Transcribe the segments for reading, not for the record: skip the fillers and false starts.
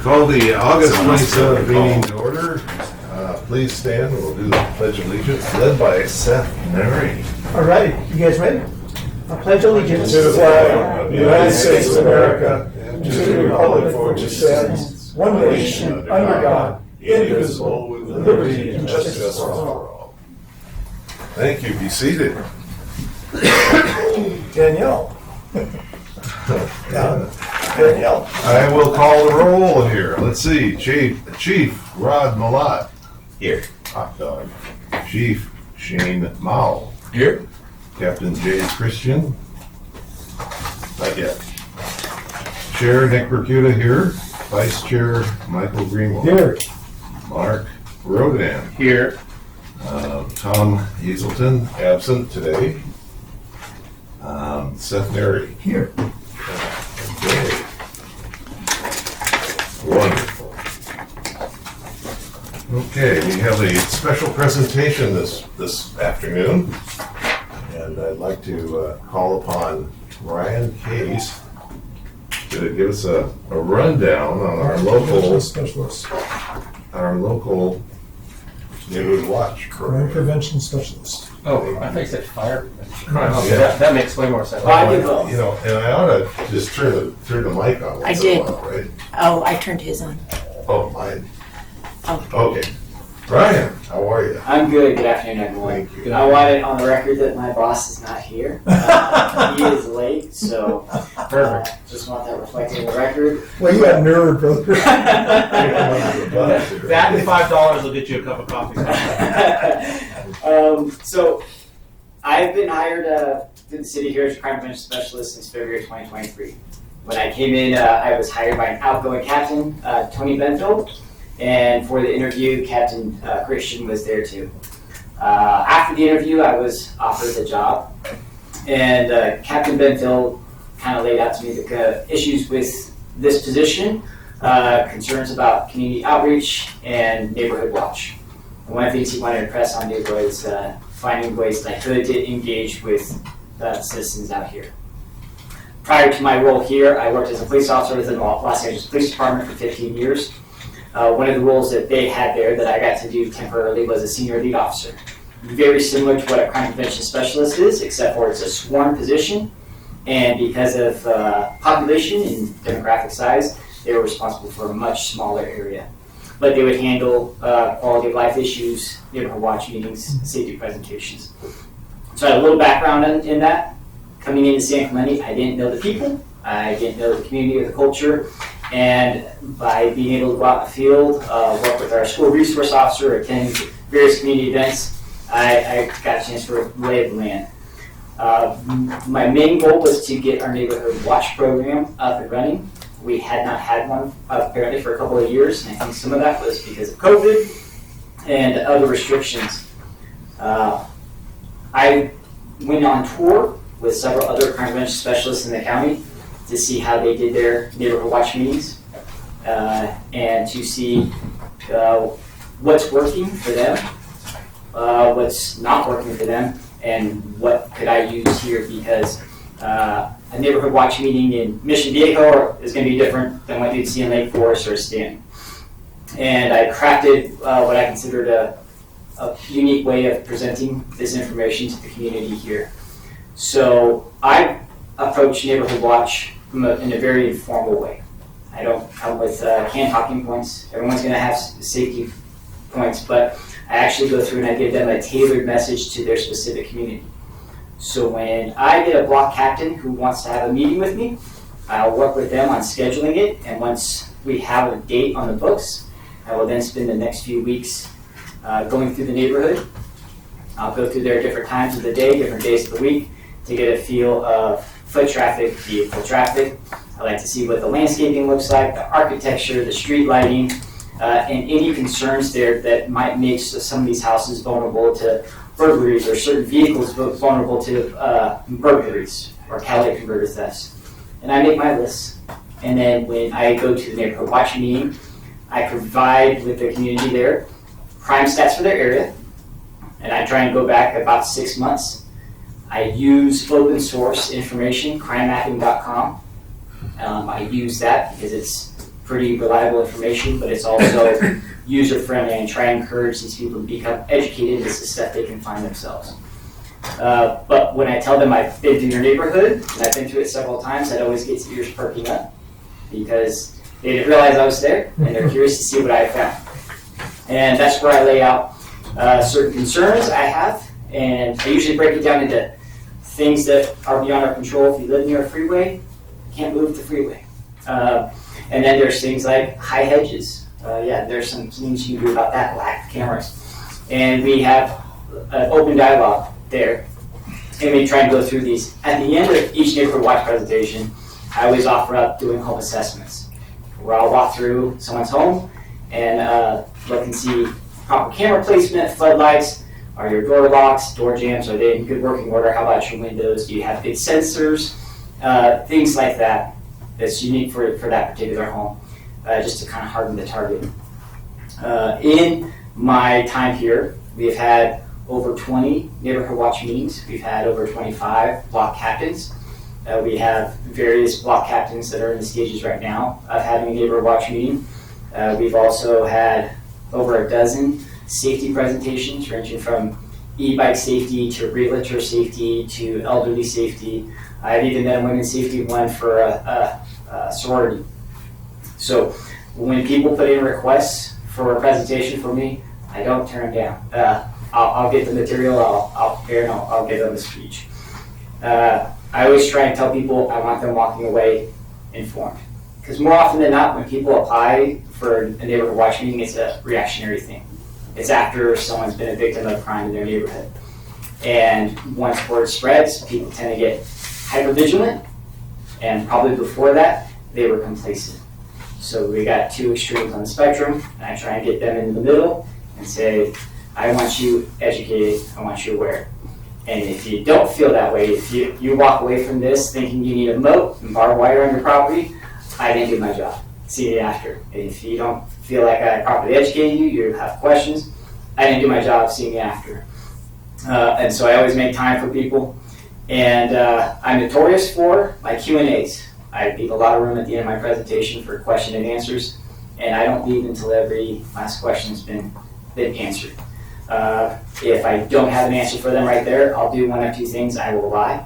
Call the August 27th meeting to order. Please stand. We'll do the Pledge of Allegiance led by Seth Mary. All right, you guys ready? I pledge allegiance To the flag of the United States of America, and to the republic for which it stands, one nation, under God, indivisible, with liberty and justice for all. Thank you. Be seated. Danielle. Danielle. I will call the roll here. Let's see. Chief Rod Malott. Here. Hot dog. Chief Shane Mao. Here. Captain Jay Christian. Not yet. Chair Nick Bercuda here. Vice Chair Michael Greenwald. Here. Mark Rodan. Here. Tom Hazelton, absent today. Seth Mary. Here. Okay. Wonderful. Okay, we have a special presentation this afternoon, and I'd like to call upon Ryan Case to give us a rundown on our local neighborhood watch Crime program. prevention specialist. Oh, I think you said fire. Yeah. That makes way more sense. You know, and I ought to just turn the mic on. I once in a did. while, right? Oh, I turned his on. Oh, mine. Oh. Okay. Ryan, how are you? I'm good. Good afternoon, everyone. Thank you. I want it on the record that my boss is not here. He is late, so just want that reflected in the record. Well, you got nerd, brother. That and $5 will get you a cup of coffee. So I've been hired to the city here as a crime prevention specialist since February 2023. When I came in, I was hired by an outgoing captain, Tony Benfield, and for the interview, Captain Christian was there too. After the interview, I was offered the job, and Captain Benfield kind of laid out to me the issues with this position, concerns about community outreach and neighborhood watch. And one of the things he wanted to press on me was finding ways that I could to engage with the citizens out here. Prior to my role here, I worked as a police officer within the Los Angeles Police Department for 15 years. One of the roles that they had there that I got to do temporarily was a senior lead officer. Very similar to what a crime prevention specialist is, except for it's a sworn position. And because of population and demographic size, they were responsible for a much smaller area. But they would handle quality of life issues, neighborhood watch meetings, safety presentations. So I had a little background in that. Coming into San Clemente, I didn't know the people, I didn't know the community or the culture, and by being able to go out in the field, work with our school resource officer, attend various community events, I got a chance for a lay of the land. My main goal was to get our neighborhood watch program up and running. We had not had one apparently for a couple of years, and I think some of that was because of COVID and other restrictions. I went on tour with several other crime prevention specialists in the county to see how they did their neighborhood watch meetings and to see what's working for them, what's not working for them, and what could I use here, because a neighborhood watch meeting in Mission Viejo is going to be different than what you'd see in Lake Forest or Stanton. And I crafted what I considered a unique way of presenting this information to the community here. So I approach neighborhood watch in a very informal way. I don't come with canned talking points. Everyone's going to have safety points, but I actually go through and I give them a tailored message to their specific community. So when I get a block captain who wants to have a meeting with me, I'll work with them on scheduling it, and once we have a date on the books, I will then spend the next few weeks going through the neighborhood. I'll go through their different times of the day, different days of the week, to get a feel of foot traffic, vehicle traffic. I like to see what the landscaping looks like, the architecture, the street lighting, and any concerns there that might make some of these houses vulnerable to burglaries, or certain vehicles vulnerable to burglaries or catalytic converter thefts. And I make my list. And then when I go to the neighborhood watch meeting, I provide with the community there crime stats for their area. And I try and go back about 6 months. I use open source information, crimemapping.com. I use that because it's pretty reliable information, but it's also user-friendly and try to encourage these people to become educated in the stuff they can find themselves. But when I tell them I've been through your neighborhood, and I've been through it several times, that always gets ears perking up because they didn't realize I was there, and they're curious to see what I found. And that's where I lay out certain concerns I have, and I usually break it down into things that are beyond our control. If you live near a freeway, you can't move the freeway. And then there's things like high hedges. There's some things you can do about that, lack of cameras. And we have an open dialogue there. And we try and go through these. At the end of each neighborhood watch presentation, I always offer up doing home assessments, where I'll walk through someone's home and look and see proper camera placement, floodlights, are your door locks, door jambs, are they in good working order? How about your windows? Do you have big sensors? Things like that that's unique for that particular home, just to kind of harden the target. In my time here, we've had over 20 neighborhood watch meetings. We've had over 25 block captains. We have various block captains that are in the stages right now of having a neighborhood watch meeting. We've also had over a dozen safety presentations, ranging from e-bike safety to realtor safety to elderly safety. I've even done women's safety one for a sorority. So when people put in requests for a presentation for me, I don't turn them down. I'll get the material, I'll prepare, and I'll give them a speech. I always try and tell people I want them walking away informed. Because more often than not, when people apply for a neighborhood watch meeting, it's a reactionary thing. It's after someone's been a victim of crime in their neighborhood. And once word spreads, people tend to get hypervigilant, and probably before that, they were complacent. So we got two extremes on the spectrum, and I try and get them in the middle and say, I want you educated, I want you aware. And if you don't feel that way, if you walk away from this thinking you need a moat and barbed wire on your property, I didn't do my job. See you after. If you don't feel like I properly educated you, you have questions, I didn't do my job. See me after. And so I always make time for people. And I'm notorious for my Q&As. I leave a lot of room at the end of my presentation for question and answers, and I don't leave until every last question has been answered. If I don't have an answer for them right there, I'll do one of two things. I will lie.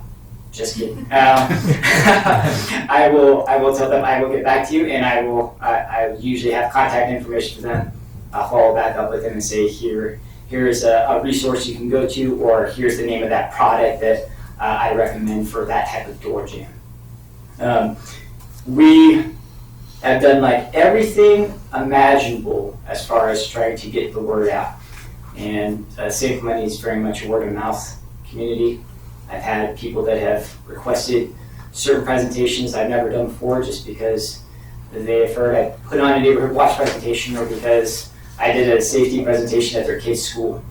Just kidding. I will tell them I will get back to you, and I usually have contact information for them. I'll follow back up with them and say, here's a resource you can go to, or here's the name of that product that I recommend for that type of door jam. We have done like everything imaginable as far as trying to get the word out. And Safe Money is very much a word of mouth community. I've had people that have requested certain presentations I've never done before just because they've heard I put on a neighborhood watch presentation, or because I did a safety presentation at their kid's school.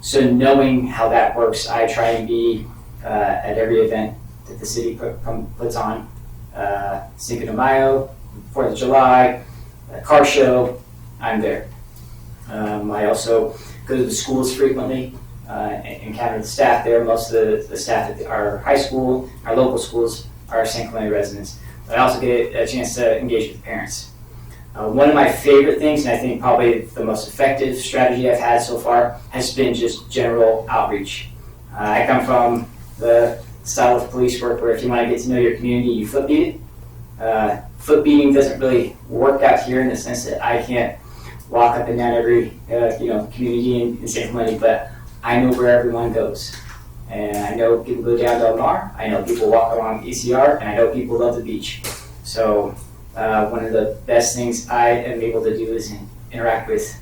So knowing how that works, I try and be at every event that the city puts on. Cinco de Mayo, 4th of July, a car show, I'm there. I also go to the schools frequently, encounter the staff there. Most of the staff at our high school, our local schools, are San Clemente residents. But I also get a chance to engage with parents. One of my favorite things, and I think probably the most effective strategy I've had so far, has been just general outreach. I come from the style of police work where if you want to get to know your community, you foot beat it. Foot beating doesn't really work out here in the sense that I can't walk up and down every community in San Clemente, but I know where everyone goes. And I know people go down Del Mar, I know people walk along ECR, and I know people love the beach. So one of the best things I am able to do is interact with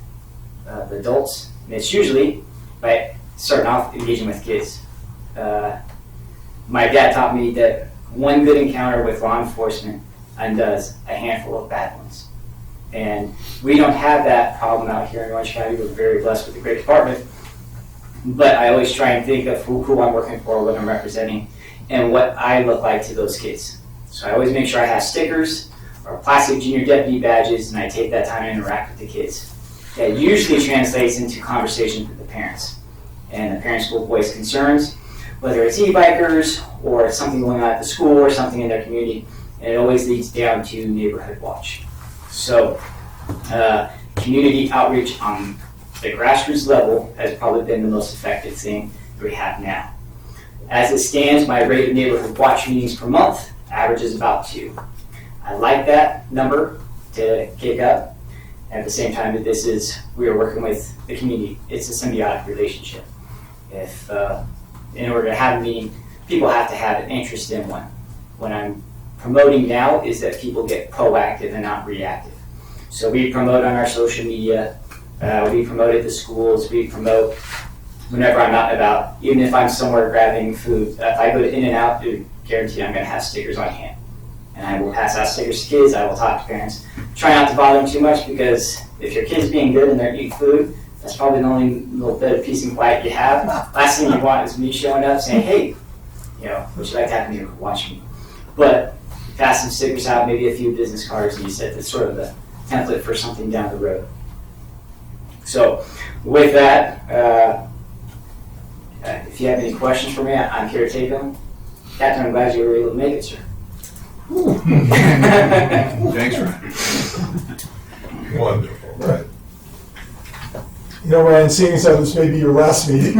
the adults. And it's usually by starting off engaging with kids. My dad taught me that one good encounter with law enforcement undoes a handful of bad ones. And we don't have that problem out here in Orange County. We're very blessed with a great department. But I always try and think of who I'm working for, what I'm representing, and what I look like to those kids. So I always make sure I have stickers or plastic junior deputy badges, and I take that time to interact with the kids. That usually translates into conversations with the parents. And the parents will voice concerns, whether it's e-bikers or something going on at the school or something in their community, and it always leads down to neighborhood watch. So, community outreach on the grassroots level has probably been the most effective thing that we have now. As it stands, my rate of neighborhood watch meetings per month averages about 2. I like that number to kick up. At the same time, we are working with the community. It's a symbiotic relationship. If in order to have a meeting, people have to have an interest in one. What I'm promoting now is that people get proactive and not reactive. So we promote on our social media, we promote at the schools, we promote whenever I'm out and about, even if I'm somewhere grabbing food. If I go to In-N-Out, guaranteed I'm gonna have stickers on hand. And I will pass out stickers to kids, I will talk to parents. Try not to bother them too much, because if your kid's being good and they're eating food, that's probably the only little bit of peace and quiet you have. Last thing you want is me showing up saying, hey, would you like to have me watch me? But pass some stickers out, maybe a few business cards, and you set the sort of the template for something down the road. So with that, if you have any questions for me, I'm here to take them. Captain, I'm glad you were able to make it, sir. Thanks, Ryan. Wonderful, right? You know, Ryan, seeing as how this may be your last meeting.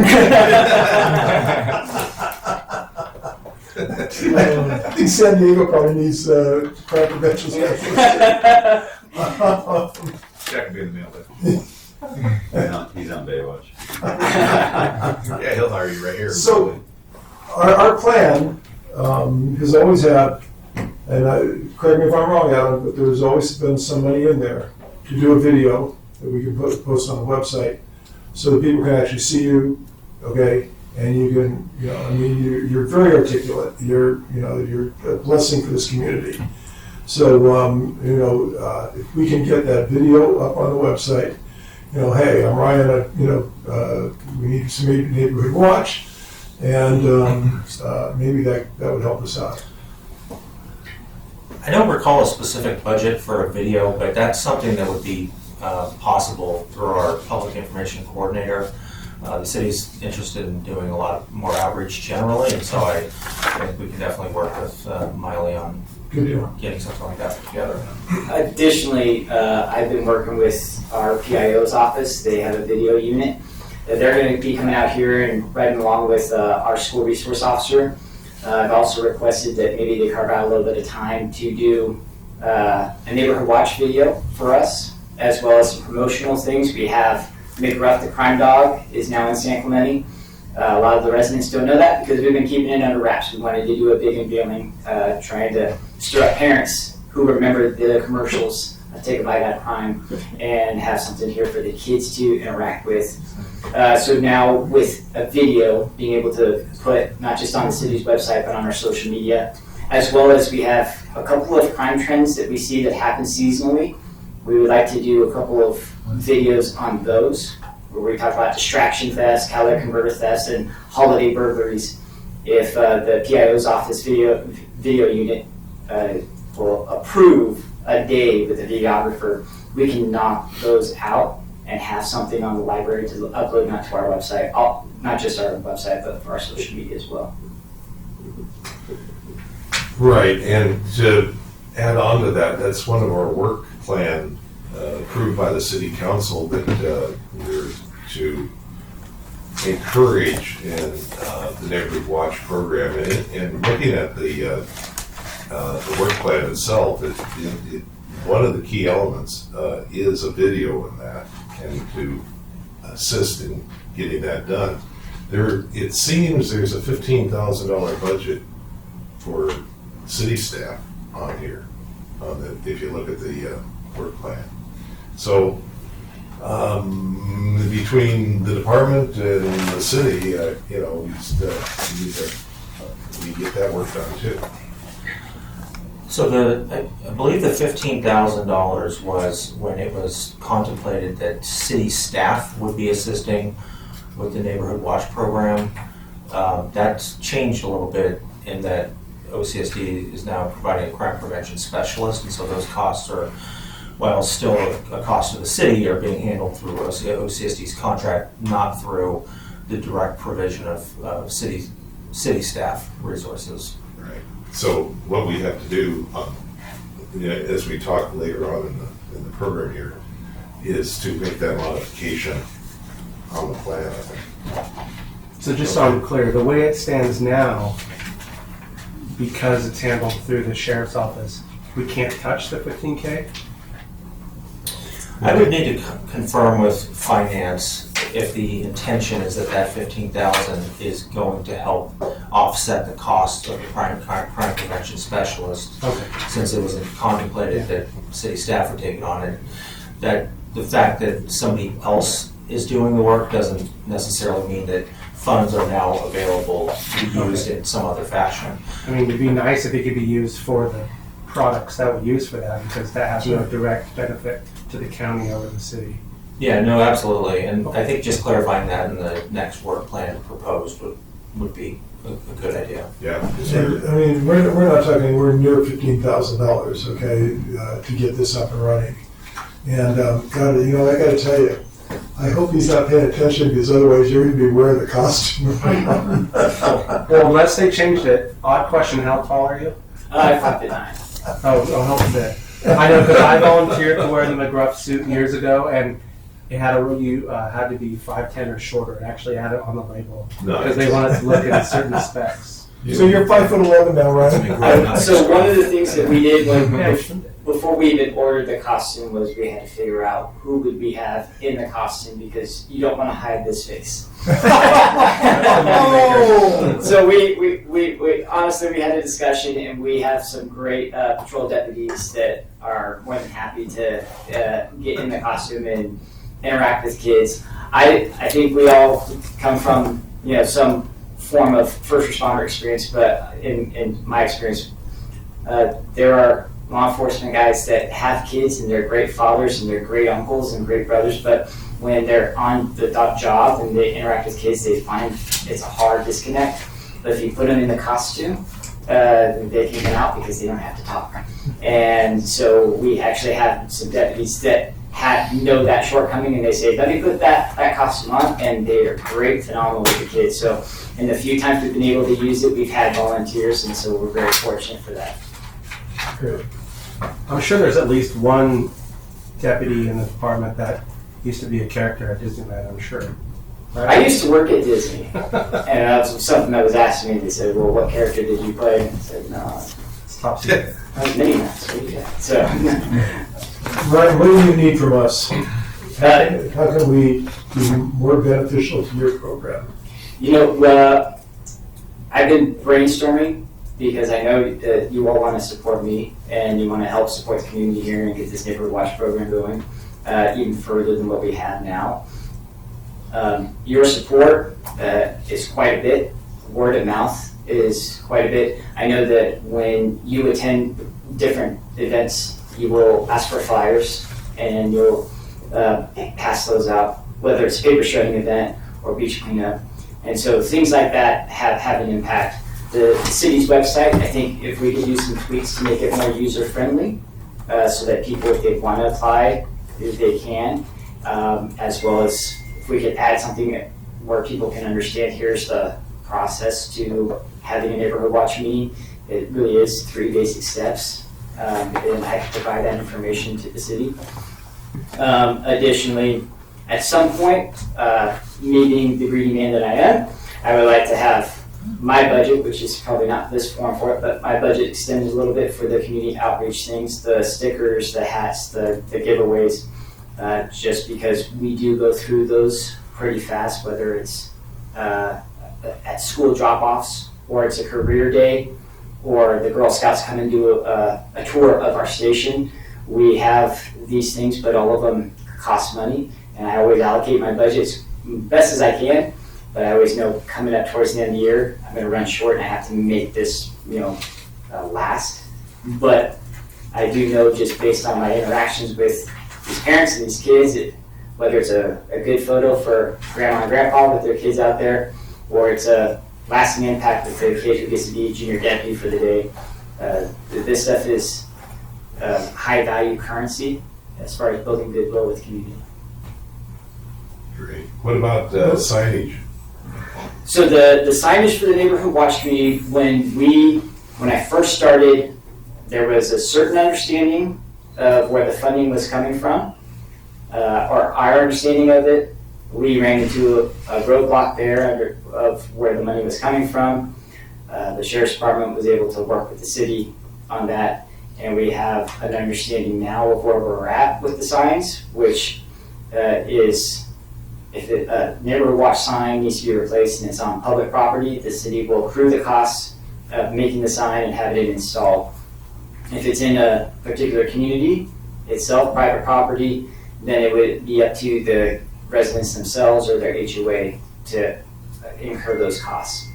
I think San Diego probably needs crime prevention specialists. Check will be in the mail then. He's on Baywatch. Yeah, he'll hire you right here. So, our plan has always had, and correct me if I'm wrong, Adam, but there's always been some money in there to do a video that we can post on the website so that people can actually see you, okay? And you can, you're very articulate. You're a blessing for this community. So, if we can get that video up on the website, hey, I'm Ryan, we need some neighborhood watch, and maybe that would help us out. I don't recall a specific budget for a video, but that's something that would be possible through our public information coordinator. The city's interested in doing a lot more outreach generally, and so I think we can definitely work with Miley on Good deal. getting something like that together. Additionally, I've been working with our PIO's office. They have a video unit. They're going to be coming out here and riding along with our school resource officer. I've also requested that maybe they carve out a little bit of time to do a neighborhood watch video for us, as well as some promotional things. We have McRuff the Crime Dog is now in San Clemente. A lot of the residents don't know that because we've been keeping it under wraps. We wanted to do a big unveiling, trying to stir up parents who remember the commercials, Take a Bite Out of Crime, and have something here for the kids to interact with. So now with a video, being able to put not just on the city's website, but on our social media, as well as we have a couple of crime trends that we see that happen seasonally. We would like to do a couple of videos on those, where we talk about distraction thefts, catalytic converter thefts, and holiday burglaries. If the PIO's office video unit will approve a day with a videographer, we can knock those out and have something on the library to upload not to our website, not just our website, but for our social media as well. Right, and to add on to that, that's one of our work plan approved by the city council that we're to encourage in the Neighborhood Watch program. And looking at the work plan itself, one of the key elements is a video in that, and to assist in getting that done. It seems there's a $15,000 budget for city staff on here, if you look at the work plan. So between the department and the city, we get that work done too. So I believe the $15,000 was when it was contemplated that city staff would be assisting with the Neighborhood Watch program. That's changed a little bit in that OCSD is now providing a crime prevention specialist, and so those costs are, while still a cost of the city, are being handled through OCSD's contract, not through the direct provision of city staff resources. Right. So what we have to do, as we talk later on in the program here, is to make that modification on the plan, I think. So just so I'm clear, the way it stands now, because it's handled through the sheriff's office, we can't touch the 15K? I would need to confirm with finance if the intention is that that 15,000 is going to help offset the cost of the crime prevention specialist, Okay. since it was contemplated that city staff would take it on. And that the fact that somebody else is doing the work doesn't necessarily mean that funds are now available to be used in some other fashion. I mean, it'd be nice if it could be used for the products that we use for that, because that has no direct benefit to the county over the city. Yeah, no, absolutely. And I think just clarifying that in the next work plan proposed would be a good idea. Yeah. I mean, we're not talking anywhere near $15,000, okay, to get this up and running. And God, you know, I got to tell you, I hope he's not paying attention, because otherwise you're going to be wearing the costume. Well, unless they changed it, odd question, how tall are you? 5'9". Oh, help a bit. I know, because I volunteered to wear the McGruff suit years ago, and it had you had to be 5'10" or shorter. It actually had it on the label because they wanted to look at certain specs. So you're 5'11" now, right? So one of the things that we did Yeah. before we even ordered the costume was we had to figure out who would we have in the costume, because you don't want to hide this face. So we honestly, we had a discussion, and we have some great patrol deputies that are more than happy to get in the costume and interact with kids. I think we all come from, you know, some form of first responder experience, but in my experience, there are law enforcement guys that have kids, and they're great fathers, and they're great uncles and great brothers, but when they're on the job and they interact with kids, they find it's a hard disconnect. But if you put them in the costume, they can get out because they don't have to talk. And so we actually have some deputies that know that shortcoming, and they say, let me put that costume on, and they are great, phenomenal with the kids. So in the few times we've been able to use it, we've had volunteers, and so we're very fortunate for that. Good. I'm sure there's at least one deputy in the department that used to be a character at Disneyland, I'm sure. Right? I used to work at Disney, and that was something that was asked me. They said, well, what character did you play? And I said, no, It's top secret. I was Minnie Mouse. What do you got? So, Ryan, what do you need from us? Uh, How can we be more beneficial to your program? you know, I've been brainstorming because I know that you all want to support me, and you want to help support the community here and get this Neighborhood Watch program going even further than what we have now. Your support is quite a bit. Word of mouth is quite a bit. I know that when you attend different events, you will ask for flyers, and you'll pass those out, whether it's a paper shredding event or beach cleanup. And so things like that have an impact. The city's website, I think if we could use some tweaks to make it more user-friendly, so that people, if they want to apply, if they can, as well as if we could add something where people can understand, here's the process to having a neighborhood watch meeting. It really is 3 basic steps, and I can provide that information to the city. Additionally, at some point, me being the greedy man that I am, I would like to have my budget, which is probably not this form for it, but my budget extended a little bit for the community outreach things, the stickers, the hats, the giveaways, just because we do go through those pretty fast, whether it's at school drop-offs, or it's a career day, or the Girl Scouts come and do a tour of our station. We have these things, but all of them cost money, and I always allocate my budgets best as I can, but I always know coming up towards the end of the year, I'm gonna run short and I have to make this, last. But I do know, just based on my interactions with these parents and these kids, whether it's a good photo for grandma and grandpa with their kids out there, or it's a lasting impact with the kid who gets to be a junior deputy for the day, this stuff is high value currency as far as building goodwill with the community. Great. What about signage? So the signage for the Neighborhood Watch community, when I first started, there was a certain understanding of where the funding was coming from, or our understanding of it. We ran into a roadblock there of where the money was coming from. The Sheriff's Department was able to work with the city on that, and we have an understanding now of where we're at with the signs, which is if a neighborhood watch sign needs to be replaced and it's on public property, the city will accrue the costs of making the sign and have it installed. If it's in a particular community itself, private property, then it would be up to the residents themselves or their HOA to incur those costs.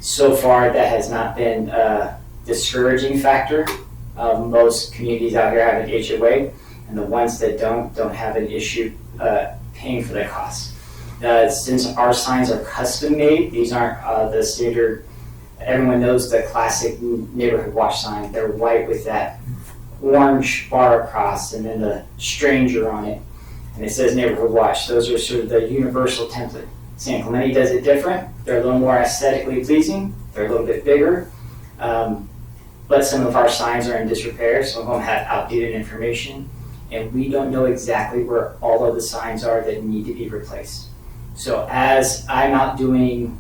So far, that has not been a discouraging factor. Most communities out here have an HOA, and the ones that don't have an issue paying for their costs. Since our signs are custom made, these aren't the standard. Everyone knows the classic neighborhood watch sign. They're white with that orange bar across and then the stranger on it. And it says neighborhood watch. Those are sort of the universal template. San Clemente does it different. They're a little more aesthetically pleasing. They're a little bit bigger. But some of our signs are in disrepair. Some of them have outdated information. And we don't know exactly where all of the signs are that need to be replaced. So as I'm out doing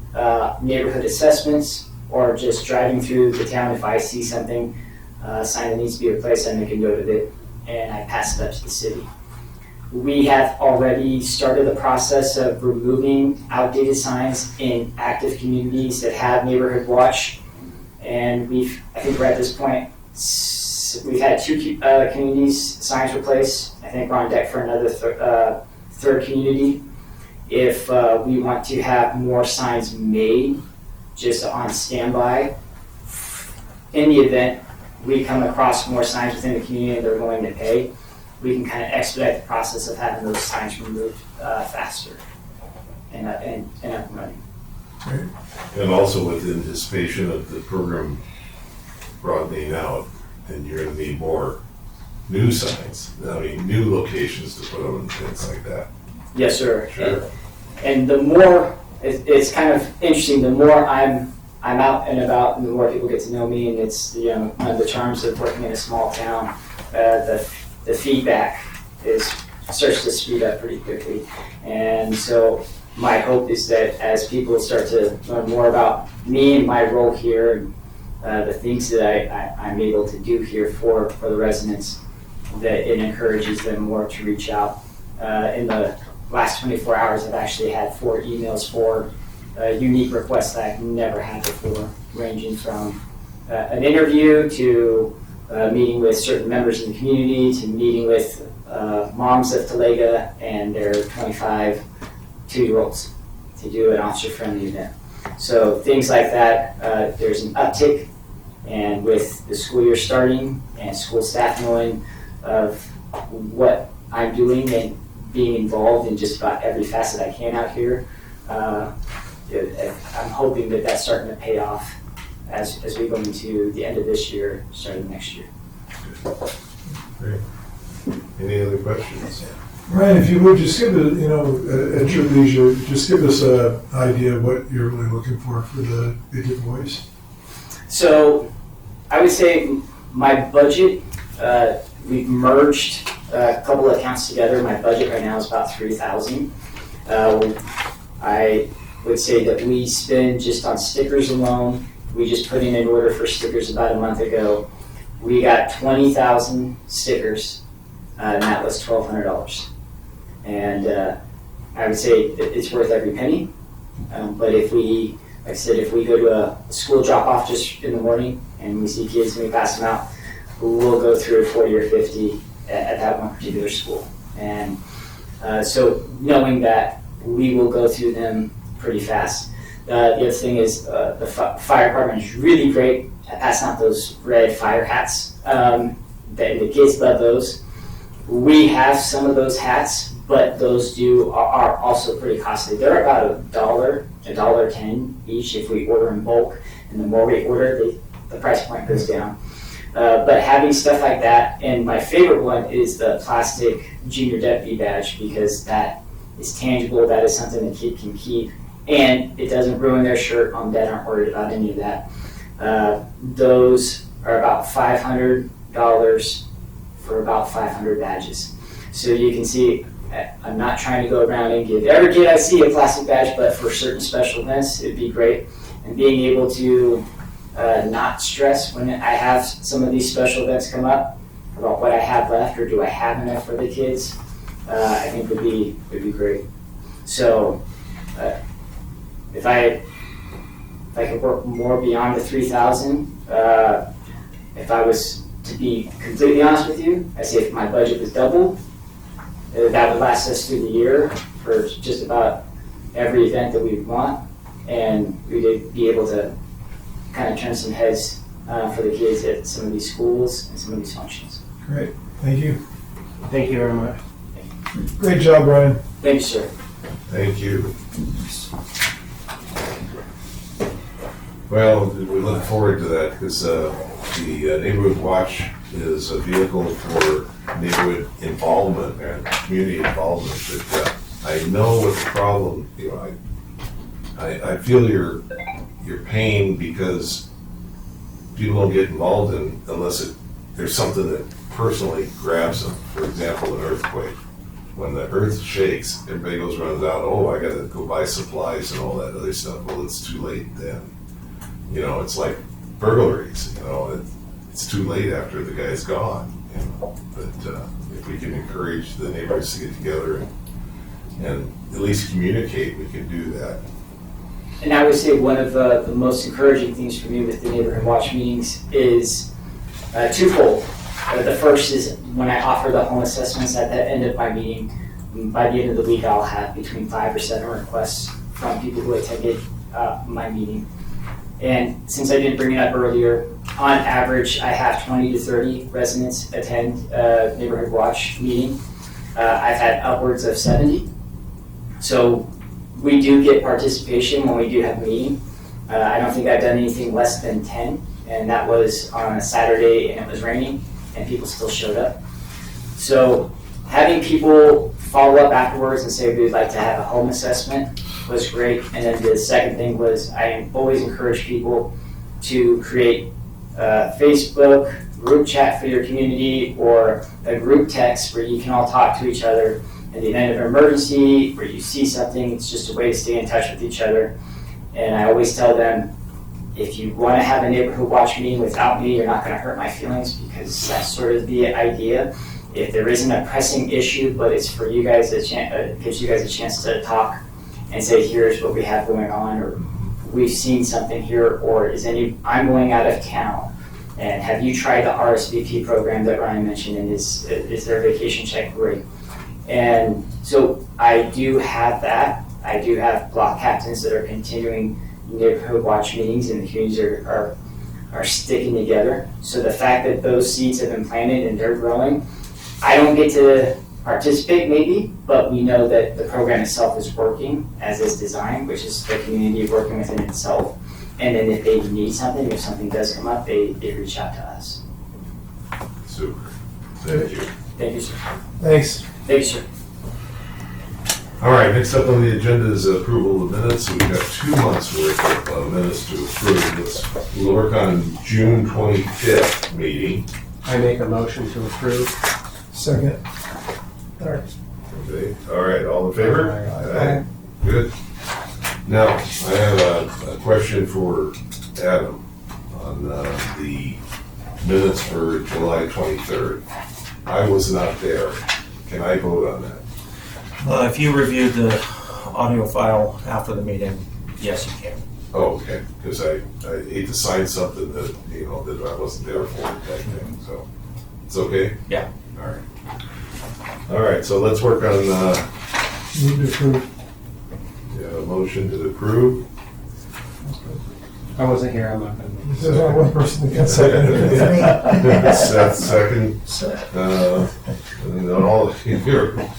neighborhood assessments or just driving through the town, if I see something, a sign that needs to be replaced, I make a note of it and I pass it up to the city. We have already started the process of removing outdated signs in active communities that have neighborhood watch. And I think we're at this point, we've had 2 communities signs replaced. I think we're on deck for another third community. If we want to have more signs made just on standby, in the event we come across more signs within the community and they're willing to pay, we can kind of expedite the process of having those signs removed faster and up and running. And also with anticipation of the program broadening out, and you're gonna need more new signs, I mean, new locations to put them and things like that. Yes, sir. Sure. And the more, it's kind of interesting, the more I'm out and about and the more people get to know me, and it's one of the charms of working in a small town, the feedback starts to speed up pretty quickly. And so my hope is that as people start to learn more about me and my role here and the things that I'm able to do here for the residents, that it encourages them more to reach out. In the last 24 hours, I've actually had 4 emails for unique requests that I've never had before, ranging from an interview to meeting with certain members in the community to meeting with moms of Talega and their 25 2-year-olds to do an officer-friendly event. So things like that, there's an uptick, and with the school year starting and school staff knowing of what I'm doing and being involved in just about every facet I can out here, I'm hoping that that's starting to pay off as we go into the end of this year, starting next year. Great. Any other questions? Ryan, if you would, just give it, at your leisure, just give us an idea of what you're really looking for the big giveaways. So I would say my budget, we've merged a couple of accounts together. My budget right now is about $3,000. I would say that we spend just on stickers alone. We just put in an order for stickers about a month ago. We got 20,000 stickers, and that was $1,200. And I would say that it's worth every penny. But if we, like I said, if we go to a school drop-off just in the morning and we see kids and we pass them out, we'll go through 40 or 50 at that one particular school. And so knowing that, we will go through them pretty fast. The other thing is the fire department is really great at passing out those red fire hats. The kids love those. We have some of those hats, but those are also pretty costly. They're about $1.10 each if we order in bulk, and the more we order, the price point goes down. But having stuff like that, and my favorite one is the plastic junior deputy badge, because that is tangible. That is something the kid can keep, and it doesn't ruin their shirt. Mom and Dad aren't worried about any of that. Those are about $500 for about 500 badges. So you can see, I'm not trying to go around and give every kid I see a plastic badge, but for certain special events, it'd be great. And being able to not stress when I have some of these special events come up about what I have left or do I have enough for the kids, I think would be great. So if I could work more beyond the 3,000, if I was to be completely honest with you, I say if my budget was doubled, that would last us through the year for just about every event that we want, and we'd be able to kind of turn some heads for the kids at some of these schools and some of these functions. Great, thank you. Thank you very much. Great job, Brian. Thank you, sir. Thank you. Well, we look forward to that because the Neighborhood Watch is a vehicle for neighborhood involvement and community involvement. But I know what the problem, I feel your pain because people don't get involved in unless there's something that personally grabs them. For example, an earthquake. When the earth shakes, everybody runs out, oh, I gotta go buy supplies and all that other stuff. Well, it's too late then. It's like burglaries, it's too late after the guy's gone. But if we can encourage the neighbors to get together and at least communicate, we can do that. And I would say one of the most encouraging things for me with the Neighborhood Watch meetings is twofold. The first is when I offer the home assessments at the end of my meeting. By the end of the week, I'll have between 5 or 7 requests from people who attended my meeting. And since I didn't bring it up earlier, on average, I have 20 to 30 residents attend a Neighborhood Watch meeting. I've had upwards of 70. So we do get participation when we do have a meeting. I don't think I've done anything less than 10, and that was on a Saturday and it was raining, and people still showed up. So having people follow up afterwards and say we'd like to have a home assessment was great. And then the second thing was I always encourage people to create a Facebook group chat for your community or a group text where you can all talk to each other in the event of an emergency, where you see something. It's just a way to stay in touch with each other. And I always tell them, if you want to have a Neighborhood Watch meeting without me, you're not going to hurt my feelings, because that's sort of the idea. If there isn't a pressing issue, but it's for you guys, gives you guys a chance to talk and say, here's what we have going on, or we've seen something here, or I'm going out of town, and have you tried the RSVP program that Ryan mentioned, and is their vacation check great? And so I do have that. I do have block captains that are continuing Neighborhood Watch meetings, and the communities are sticking together. So the fact that those seeds have been planted and they're growing, I don't get to participate maybe, but we know that the program itself is working as is designed, which is the community working within itself. And then if they need something, if something does come up, they reach out to us. Super. Thank you. Thank you, sir. Thanks. Thank you, sir. All right, next up on the agenda is approval of minutes. We've got 2 months worth of minutes to approve. We'll work on June 25th meeting. I make a motion to approve. Second. Third. Okay, all right, all in favor? Aye. Good. Now, I have a question for Adam on the minutes for July 23rd. I was not there. Can I vote on that? If you reviewed the audio file after the meeting, yes, you can. Oh, okay, because I hate to sign something that, that I wasn't there for, type thing, so, it's okay? Yeah. All right. All right, so let's work on, Move to approve. a motion to approve. I wasn't here, I'm not going to. There's only one person that can second it. Seth, second. And then all of you here.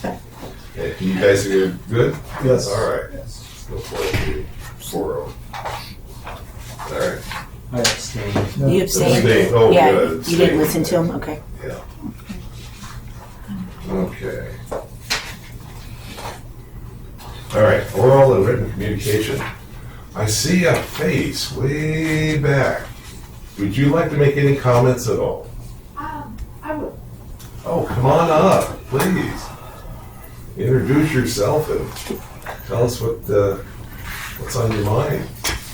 Okay, you guys are good? Yes. All right. Let's go for it. 4-0. All right. I abstain. You abstained? Abstain. Oh, Yeah, good. you didn't listen to him? Okay. Yeah. Okay. All right, oral and written communication. I see a face way back. Would you like to make any comments at all? I would. come on up, please. Introduce yourself and tell us what's on your mind.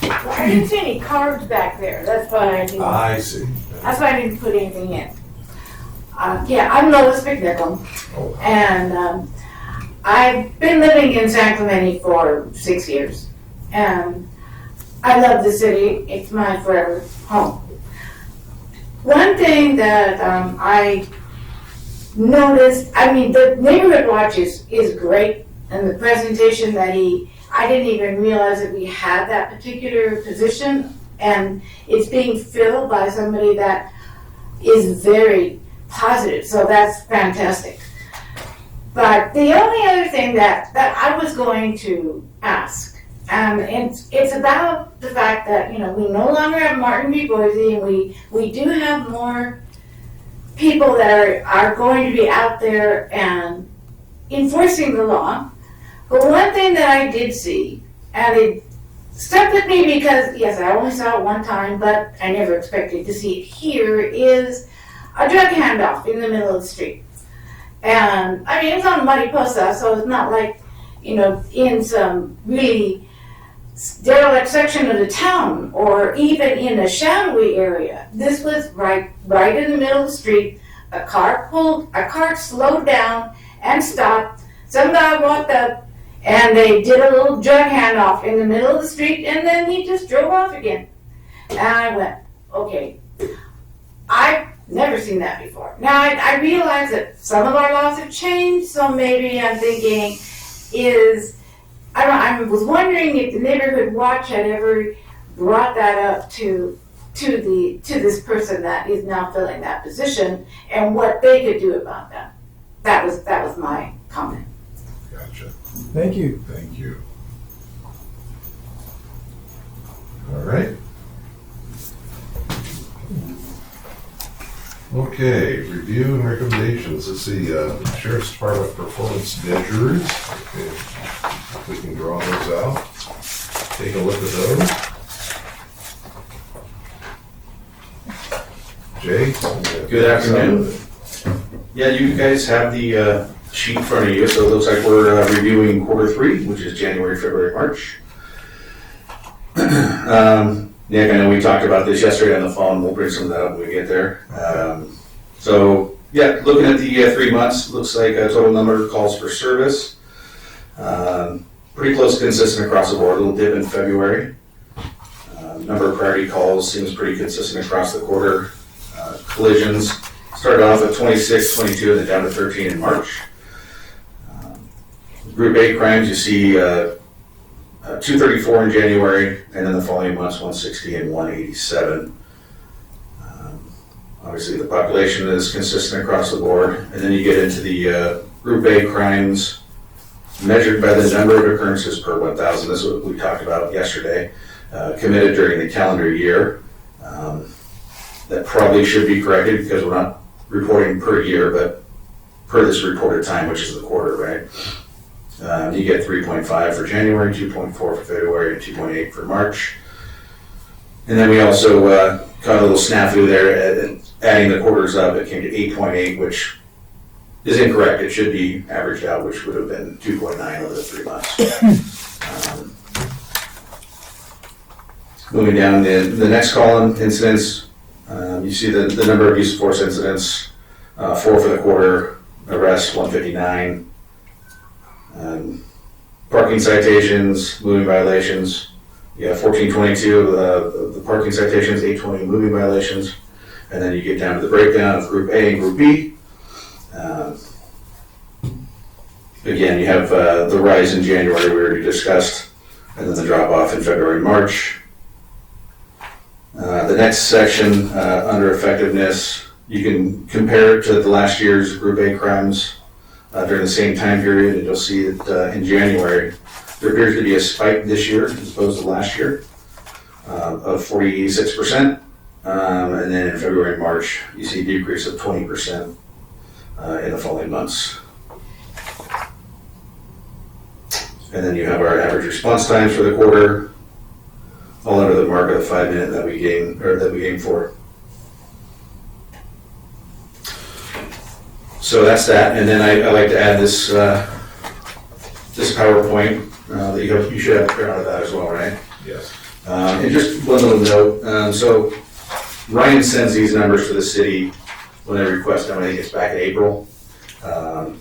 I didn't see any cards back there. That's why I didn't. I see. That's why I didn't put anything in. Yeah, I'm Lois McNichol, Oh, and I've been living in San Clemente for 6 years, and I love the city. It's my forever home. One thing that I noticed, I mean, the neighborhood watch is great, and the presentation that I didn't even realize that we had that particular position, and it's being filled by somebody that is very positive, so that's fantastic. But the only other thing that I was going to ask, and it's about the fact that, you know, we no longer have Martin v. Boise, and we do have more people that are going to be out there and enforcing the law. But one thing that I did see, and it stuck with me because, yes, I only saw it one time, but I never expected to see it here, is a drug handoff in the middle of the street. And, I mean, it's on Mariposa, so it's not like, you know, in some really derelict section of the town, or even in a shadowy area. This was right in the middle of the street. A car slowed down and stopped. Some guy walked up, and they did a little drug handoff in the middle of the street, and then he just drove off again. And I went, okay, I've never seen that before. Now, I realize that some of our laws have changed, so maybe I'm thinking I was wondering if the neighborhood watch had ever brought that up to this person that is now filling that position, and what they could do about that. That was my comment. gotcha. Thank you. Thank you. All right. Okay, review and recommendations. Let's see, Sheriff's Department performance measures. Okay, if we can draw those out. Take a look at those. Jay? Good afternoon. Yeah, you guys have the sheet in front of you, so it looks like we're reviewing Q3, which is January, February, March. Nick, I know we talked about this yesterday on the phone. We'll bring some of that up when we get there. So, yeah, looking at the 3 months, looks like a total number of calls for service. Pretty close, consistent across the board. A little dip in February. Number of priority calls seems pretty consistent across the quarter. Collisions started off at 26, 22, and then down to 13 in March. Group A crimes, you see 234 in January, and then the following months, 160 and 187. Obviously, the population is consistent across the board. And then you get into the Group A crimes measured by the number of occurrences per 1,000. This is what we talked about yesterday, committed during the calendar year. That probably should be corrected because we're not reporting per year, but per this reported time, which is the quarter, right? You get 3.5 for January, 2.4 for February, and 2.8 for March. And then we also caught a little snafu there, adding the quarters up. It came to 8.8, which is incorrect. It should be averaged out, which would have been 2.9 over the 3 months. Moving down the next column, incidents. You see the number of use of force incidents, 4 for the quarter, arrests 159. Parking citations, moving violations. You have 1422 of the parking citations, 820 moving violations, and then you get down to the breakdown of Group A and Group B. Again, you have the rise in January we already discussed, and then the drop off in February and March. The next section, under effectiveness, you can compare it to the last year's Group A crimes during the same time period, and you'll see that in January, there appears to be a spike this year as opposed to last year of 46%. And then in February and March, you see a decrease of 20% in the following months. And then you have our average response times for the quarter, all under the mark of the 5 minute that we aim for. So that's that, and then I like to add this, this PowerPoint, that you should have a printout of that as well, right? Yes. And just one little note, so Ryan sends these numbers to the city when they request them, I think it's back in April.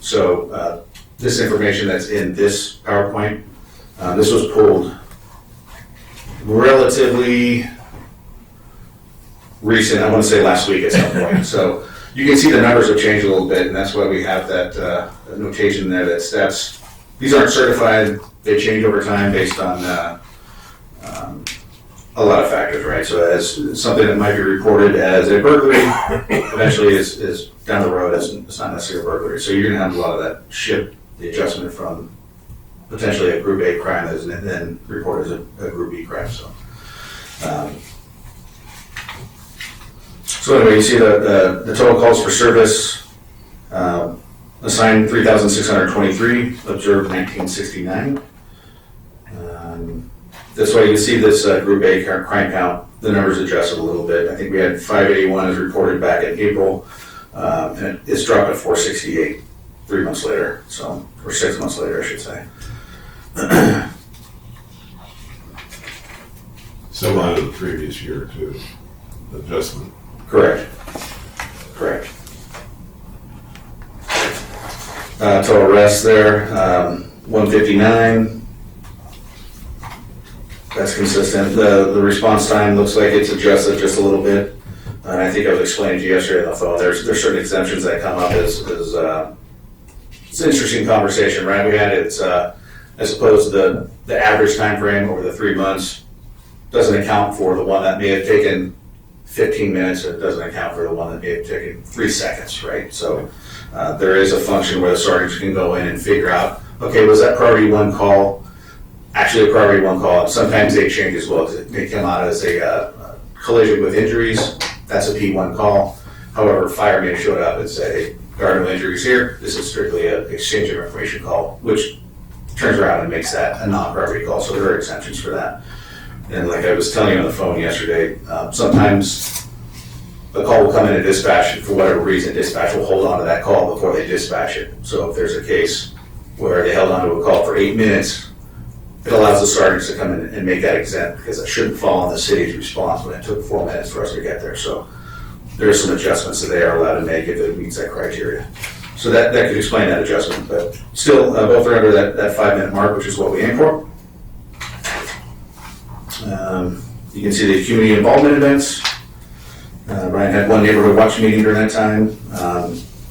So this information that's in this PowerPoint, this was pulled relatively recent, I want to say last week at some point. So you can see the numbers have changed a little bit, and that's why we have that notation there that steps. These aren't certified, they change over time based on a lot of factors, right? So as something that might be reported as a burglary, eventually is down the road, it's not necessarily a burglary. So you're gonna have a lot of that shift, the adjustment from potentially a group A crime that is then reported as a group B crime, so. So anyway, you see the total calls for service, assigned 3,623, observed 1969. That's why you see this group A crime count, the numbers adjusted a little bit. I think we had 581 as reported back in April, and it's dropped to 468 3 months later, so, or 6 months later, I should say. Similar to the previous year too, adjustment. Correct. Total arrests there, 159. That's consistent. The response time looks like it's adjusted just a little bit. And I think I was explaining to you yesterday on the phone, there's certain exemptions that come up as it's an interesting conversation, right? We had it's as opposed to the average time frame over the 3 months doesn't account for the one that may have taken 15 minutes, it doesn't account for the one that may have taken 3 seconds, right? So there is a function where the sergeants can go in and figure out, okay, was that priority 1 call actually a priority 1 call? And sometimes they change as well, because it may come out as a collision with injuries, that's a P1 call. However, fire may show up and say, there are no injuries here, this is strictly an exchange of information call, which turns around and makes that a non-priority call, so there are exemptions for that. And like I was telling you on the phone yesterday, sometimes a call will come in a dispatch, and for whatever reason, dispatch will hold on to that call before they dispatch it. So if there's a case where they held on to a call for 8 minutes, it allows the sergeants to come in and make that exempt, because it shouldn't fall on the city's response when it took 4 minutes for us to get there. So there are some adjustments that they are allowed to make if it meets that criteria. So that could explain that adjustment, but still, both are under that 5-minute mark, which is what we aim for. You can see the community involvement events. Ryan had 1 neighborhood watch meeting during that time.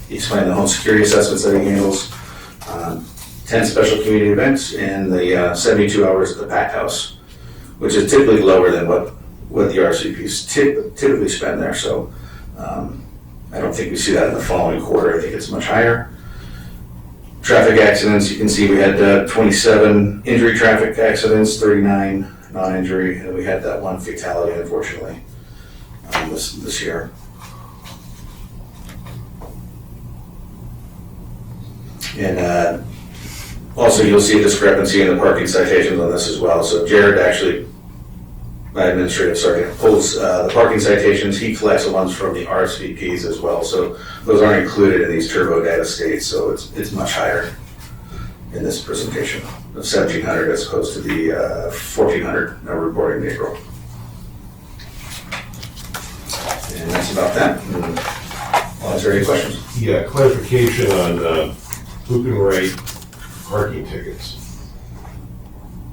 He explained the home security assessments that he handles, 10 special community events, and the 72 hours at the Pack House, which is typically lower than what the RCPs typically spend there. So I don't think we see that in the following quarter. I think it's much higher. Traffic accidents, you can see we had 27 injury traffic accidents, 39 non-injury, and we had that 1 fatality, unfortunately, this year. And also, you'll see a discrepancy in the parking citations on this as well. So Jared actually, my administrative sergeant, pulls the parking citations. He collects the ones from the RSVPs as well. So those aren't included in these turbo data states. So it's much higher in this presentation of 1,700 as opposed to the 1,400 reported in April. And that's about that. And I'll answer any questions. Yeah, clarification on who can write parking tickets.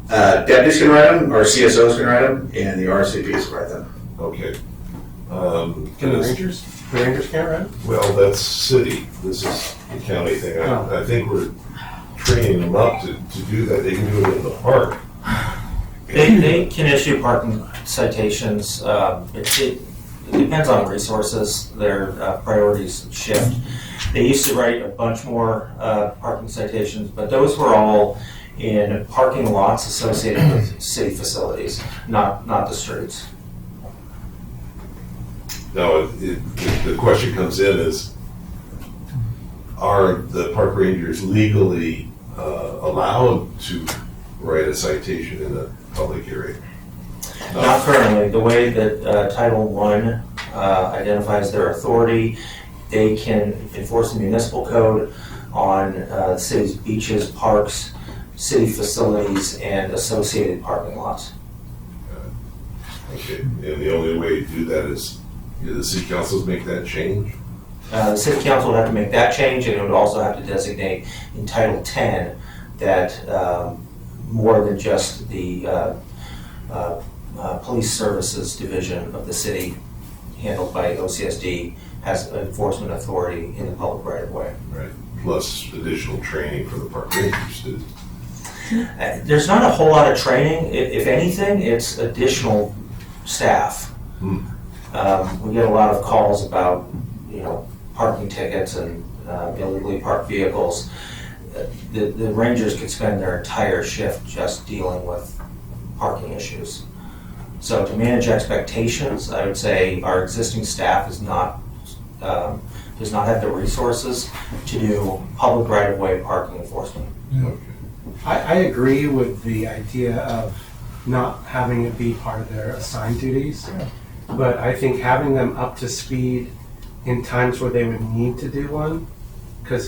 Deputies can write them, or CSOs can write them, and the RCPs can write them. Okay. Can the Rangers? The Rangers can't run? Well, that's city. This is the county thing. I think we're training them up to do that. They can do it in the park. They can issue parking citations. It depends on resources. Their priorities shift. They used to write a bunch more parking citations, but those were all in parking lots associated with city facilities, not the streets. Now, the question comes in is, are the park rangers legally allowed to write a citation in a public area? Not currently. The way that Title I identifies their authority they can enforce the municipal code on the city's beaches, parks, city facilities, and associated parking lots. Okay, and the only way to do that is the city councils make that change? The city council would have to make that change, and it would also have to designate in Title 10 that more than just the police services division of the city handled by OCSD has enforcement authority in the public right of way. Right. Plus additional training for the park rangers to. There's not a whole lot of training. If anything, it's additional staff. We get a lot of calls about, parking tickets and illegally parked vehicles. The rangers could spend their entire shift just dealing with parking issues. So to manage expectations, I would say our existing staff does not have the resources to do public right-of-way parking enforcement. I agree with the idea of not having it be part of their assigned duties, but I think having them up to speed in times where they would need to do one, because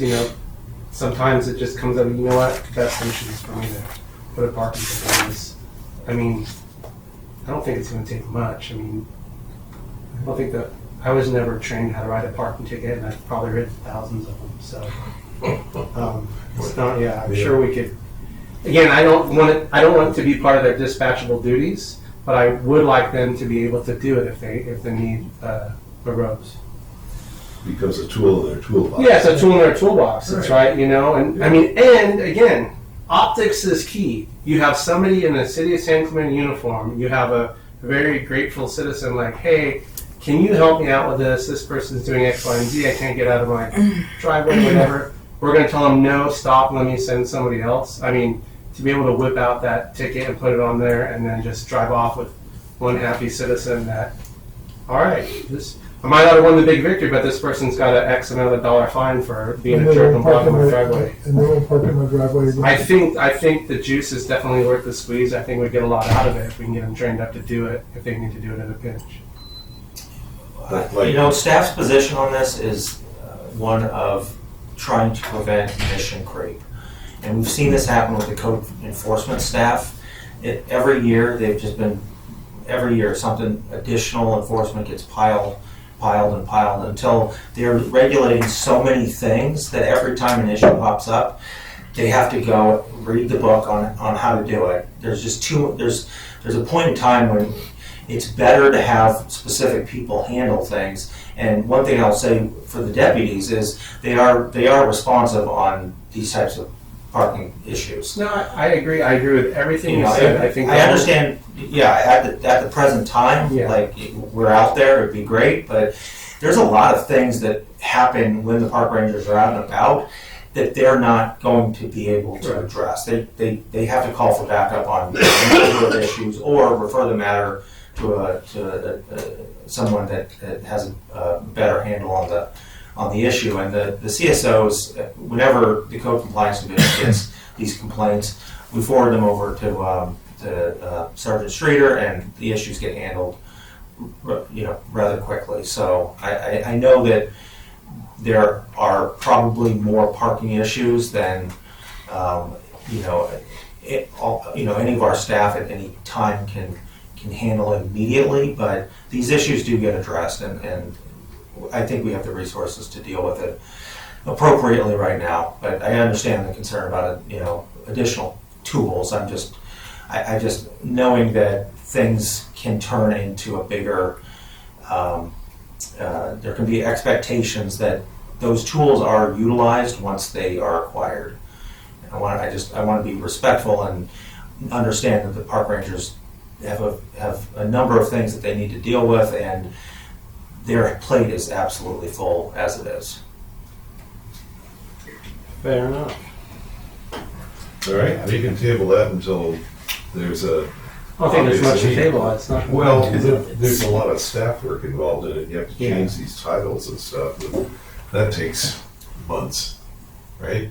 sometimes it just comes up, you know what, the best solution is for me to put a parking ticket on this. I mean, I don't think it's going to take much. I mean, I don't think that I was never trained how to write a parking ticket, and I've probably written thousands of them. So it's not. Yeah, I'm sure we could. Again, I don't want it to be part of their dispatchable duties, but I would like them to be able to do it if they need arose. Becomes a tool in their toolbox. Yeah, it's a tool in their toolbox. That's right. And I mean, and again, optics is key. You have somebody in a City of San Clemente uniform. You have a very grateful citizen like, hey, can you help me out with this? This person's doing X, Y, and Z. I can't get out of my driveway, whatever. We're going to tell them, no, stop, let me send somebody else. I mean, to be able to whip out that ticket and put it on there and then just drive off with one happy citizen that, all right, I might not have won the big victory, but this person's got an X amount of dollar fine for being a jerk and blocking my driveway. And they won't park in my driveway again. I think the juice is definitely worth the squeeze. I think we get a lot out of it if we can get them trained up to do it, if they need to do it in a pinch. Staff's position on this is one of trying to prevent mission creep. And we've seen this happen with the code enforcement staff. Every year something additional enforcement gets piled until they're regulating so many things that every time an issue pops up, they have to go read the book on how to do it. There's a point in time when it's better to have specific people handle things. And one thing I'll say for the deputies is they are responsive on these types of parking issues. No, I agree. I agree with everything you said. I understand. Yeah, at the present time, like we're out there, it'd be great. But there's a lot of things that happen when the park rangers are out and about that they're not going to be able to address. They have to call for backup on a number of issues or refer the matter to someone that has a better handle on the issue. And the CSOs, whenever the code compliance division gets these complaints, we forward them over to Sergeant Streeter, and the issues get handled, rather quickly. So I know that there are probably more parking issues than any of our staff at any time can handle immediately, but these issues do get addressed, and I think we have the resources to deal with it appropriately right now. But I understand the concern about additional tools. I just knowing that things can turn into a bigger. There can be expectations that those tools are utilized once they are acquired. I want to be respectful and understand that the park rangers have a number of things that they need to deal with, and their plate is absolutely full as it is. Fair enough. All right, we can table that until there's a. I don't think there's much to table. It's not. Well, there's a lot of staff work involved in it. You have to change these titles and stuff. And that takes months, right?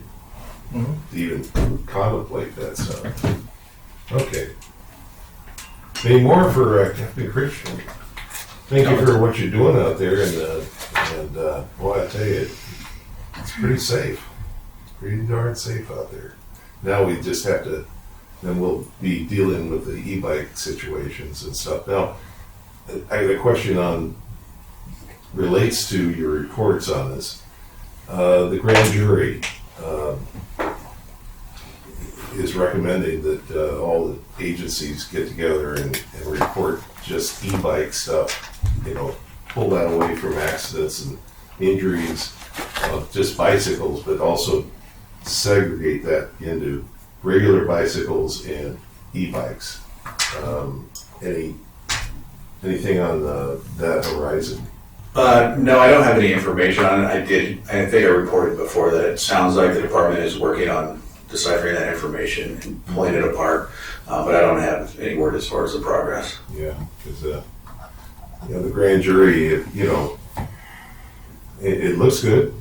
Mm-hmm. To even contemplate that stuff. Okay. Any more for Captain Christian? Thank you for what you're doing out there, and And boy, I tell you, it's pretty safe, pretty darn safe out there. Now we just have to, then we'll be dealing with the e-bike situations and stuff. Now, I got a question on, relates to your reports on this. The grand jury is recommending that all the agencies get together and report just e-bike stuff, you know, pull that away from accidents and injuries of just bicycles, but also segregate that into regular bicycles and e-bikes. Anything on that horizon? No, I don't have any information on it. I think I reported before that it sounds like the department is working on deciphering that information and pulling it apart, but I don't have any word as far as the progress. Yeah, because you know, the grand jury, you know, it looks good.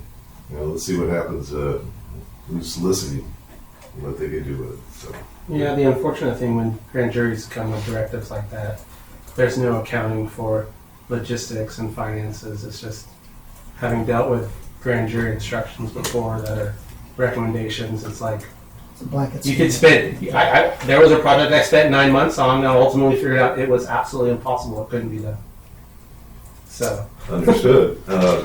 You know, let's see what happens. Who's listening? What they can do with it. So. Yeah, the unfortunate thing when grand juries come with directives like that, there's no accounting for logistics and finances. It's just having dealt with grand jury instructions before that are recommendations. It's like It's a blanket. you could spend. There was a project I spent 9 months on, and I ultimately figured out it was absolutely impossible. It couldn't be done. So Understood.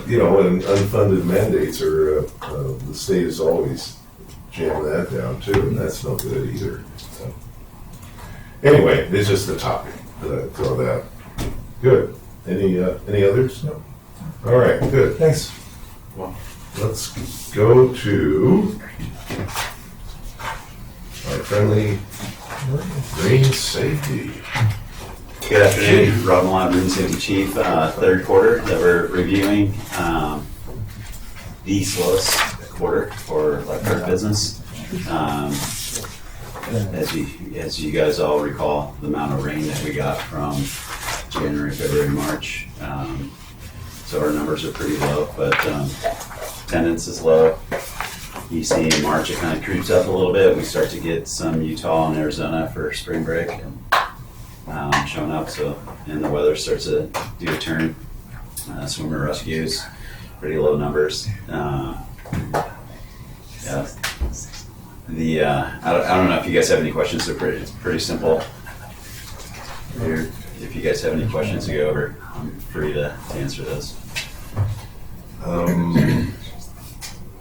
You know, and unfunded mandates are, the state is always jamming that down too, and that's no good either. So. Anyway, it's just a topic that I throw out. Good. Any others? No. All right, good. Thanks. Well, let's go to our friendly green safety. Good afternoon, Rob Millan, Marine Safety Chief. Third quarter that we're reviewing, the slowest quarter for lifeguard business. As you guys all recall, the amount of rain that we got from January, February, March. So our numbers are pretty low, but attendance is low. You see in March it kind of creeps up a little bit. We start to get some Utah and Arizona for spring break showing up, and the weather starts to do a turn. Swimmer rescues, pretty low numbers. Yeah. I don't know if you guys have any questions. It's pretty simple. If you guys have any questions to go over, I'm free to answer those.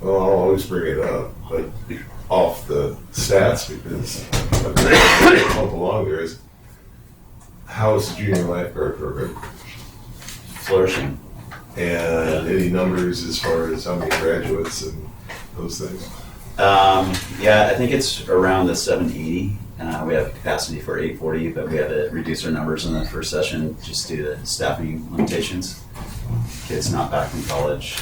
Well, I'll always bring it up, but off the stats, because I've bump along there is, how is the junior lifeguard program? Flourishing. And any numbers as far as how many graduates and those things? Yeah, I think it's around the 780. We have capacity for 840, but we had to reduce our numbers in the first session just due to staffing limitations. Kids not back from college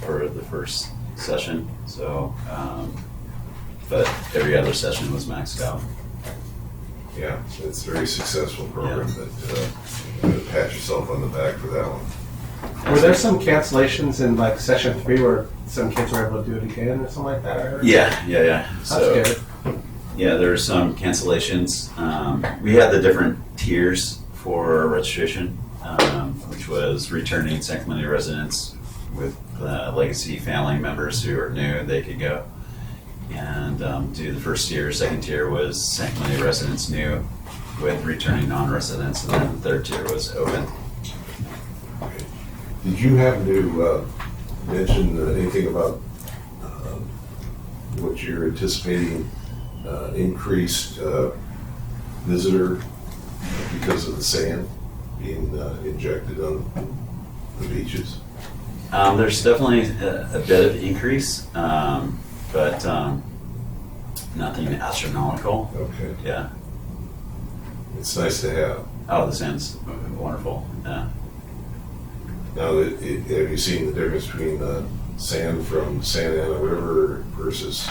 for the first session, so but every other session was maxed out. Yeah, it's a very successful program, but pat yourself on the back for that one. were there some cancellations in like session 3 where some kids were able to do it again or something like that? I heard? Yeah. That's So good. yeah, there were some cancellations. We had the different tiers for registration, which was returning San Clemente residents with legacy family members who are new, they could go and do the first tier. Second tier was San Clemente residents new with returning non-residents, and then the third tier was open. Did you happen to mention anything about what you're anticipating increased visitor because of the sand being injected on the beaches? There's definitely a bit of increase, but nothing astronomical. Okay. Yeah. It's nice to have. Oh, the sand's wonderful. Yeah. Now, have you seen the difference between sand from Santa Ana River versus?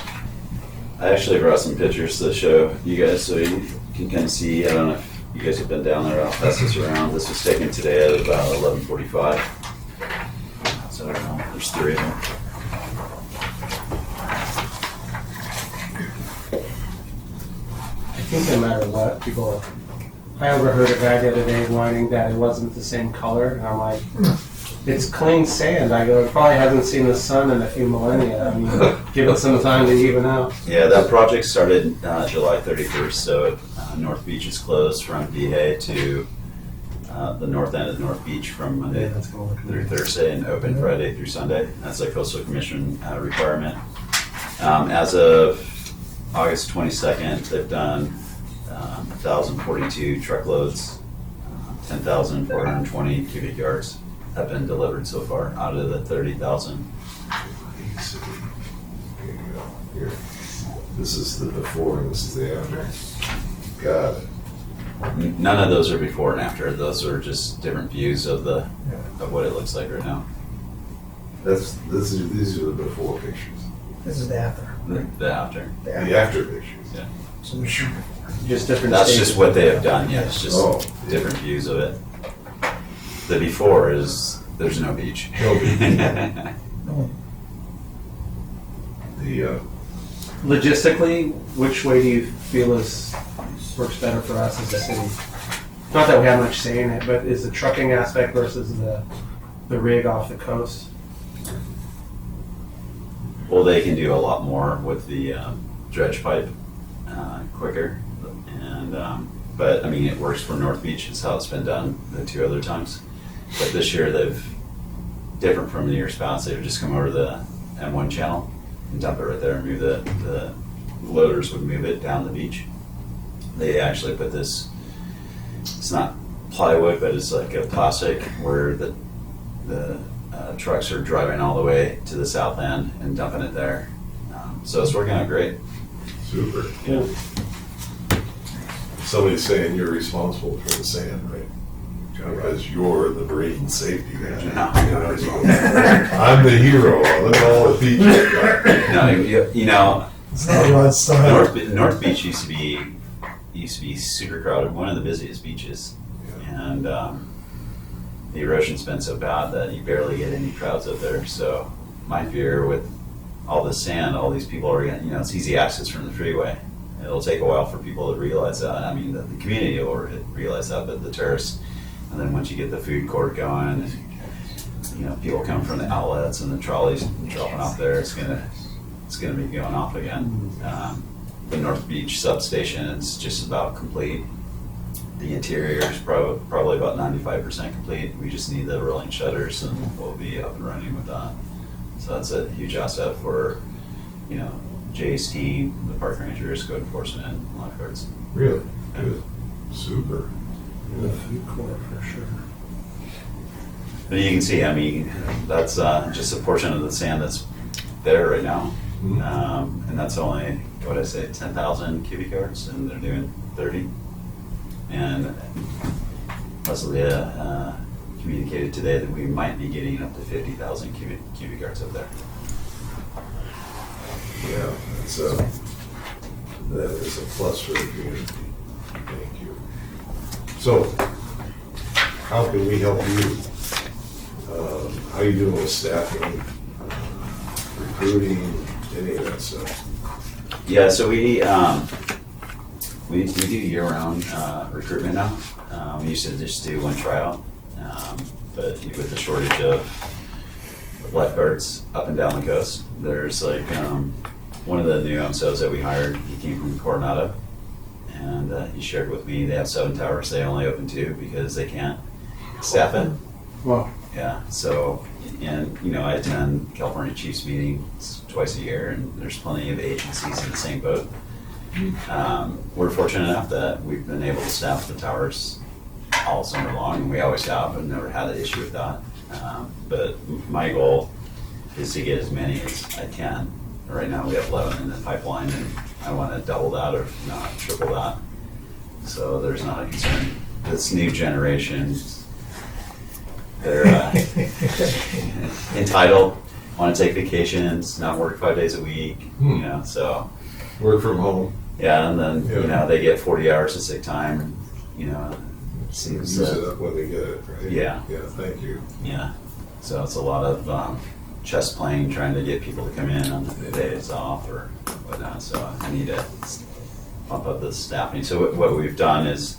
I actually brought some pictures to show you guys so you can kind of see. I don't know if you guys have been down there. I'll pass this around. This was taken today at about 11:45. So I don't know. There's 3 of them. I think no matter what, people. I overheard a guy the other day whining that it wasn't the same color, and I'm like, It's clean sand. I go, it probably hasn't seen the sun in a few millennia. I mean, give it some time to even out. Yeah, that project started July 31st, so North Beach is closed from Vihé to the north end of North Beach from Monday that's gonna look through Thursday and open Friday through Sunday. That's a Coastal Commission requirement. As of August 22nd, they've done 1,042 truckloads, 10,420 cubic yards have been delivered so far out of the 30,000. Here you go. Here. This is the before and this is the after. Got it. None of those are before and after. Those are just different views of of what it looks like right now. These are the before pictures. This is the after. The after. The after pictures. So we shoot. Just different That's stages. just what they have done. Yeah, it's just Oh. different views of it. The before is there's no beach. No beach. The Logistically, which way do you feel works better for us as a city? Not that we have much say in it, but is the trucking aspect versus the rig off the coast? Well, they can do a lot more with the dredge pipe quicker, and but I mean it works for North Beach. It's how it's been done the two other times. But this year they've different from the years past. They've just come over the M1 channel and dump it right there and move the loaders would move it down the beach. They actually put this. It's not plywood, but it's like a plastic where the trucks are driving all the way to the south end and dumping it there. So it's working out great. super. Yeah. Somebody's saying you're responsible for the sand, right? Because you're the marine safety guy. I'm the hero. Look at all the beach I've got. No, you know, It's not Rod style. North Beach used to be super crowded, one of the busiest beaches, and the erosion's been so bad that you barely get any crowds up there. So my fear with all this sand, all these people are gonna, it's easy access from the freeway. It'll take a while for people to realize that. I mean, the community will realize that, but the tourists, and then once you get the food court going, and people come from the outlets and the trolleys dropping off there, it's gonna be going off again. The North Beach substation is just about complete. The interior is probably about 95% complete. We just need the rolling shutters and we'll be up and running with that. So that's a huge asset for, Jay's team, the park rangers, code enforcement, and lifeguards. Really? Good. Super. The food court for sure. But you can see, that's just a portion of the sand that's there right now. And that's only, 10,000 cubic yards, and they're doing 30. And Leslie communicated today that we might be getting up to 50,000 cubic yards up there. Yeah, that is a plus for the community. Thank you. So, how can we help you? How you doing with staffing, recruiting, any of that stuff? Yeah, so we do year-round recruitment now. We used to just do one tryout, but with the shortage of lifeguards up and down the coast, there's one of the new MSOs that we hired. He came from Coronado, and he shared with me they have 7 towers. They only open 2 because they can't staff it. Wow. Yeah, so, and I attend California Chiefs meetings twice a year, and there's plenty of agencies in the same boat. We're fortunate enough that we've been able to staff the towers all summer long, and we always have, and never had an issue with that. But my goal is to get as many as I can. Right now we have 11 in the pipeline, and I want to double that, or if not triple that. So there's not a concern. This new generation, they're entitled, want to take vacations, not work 5 days a week, so. Work from home. Yeah, and then, they get 40 hours of sick time, seems, Use it up when they get it, right? Yeah. Yeah, thank you. yeah. So it's a lot of chess playing, trying to get people to come in on the days off or whatnot, so I need to bump up the staffing. So what we've done is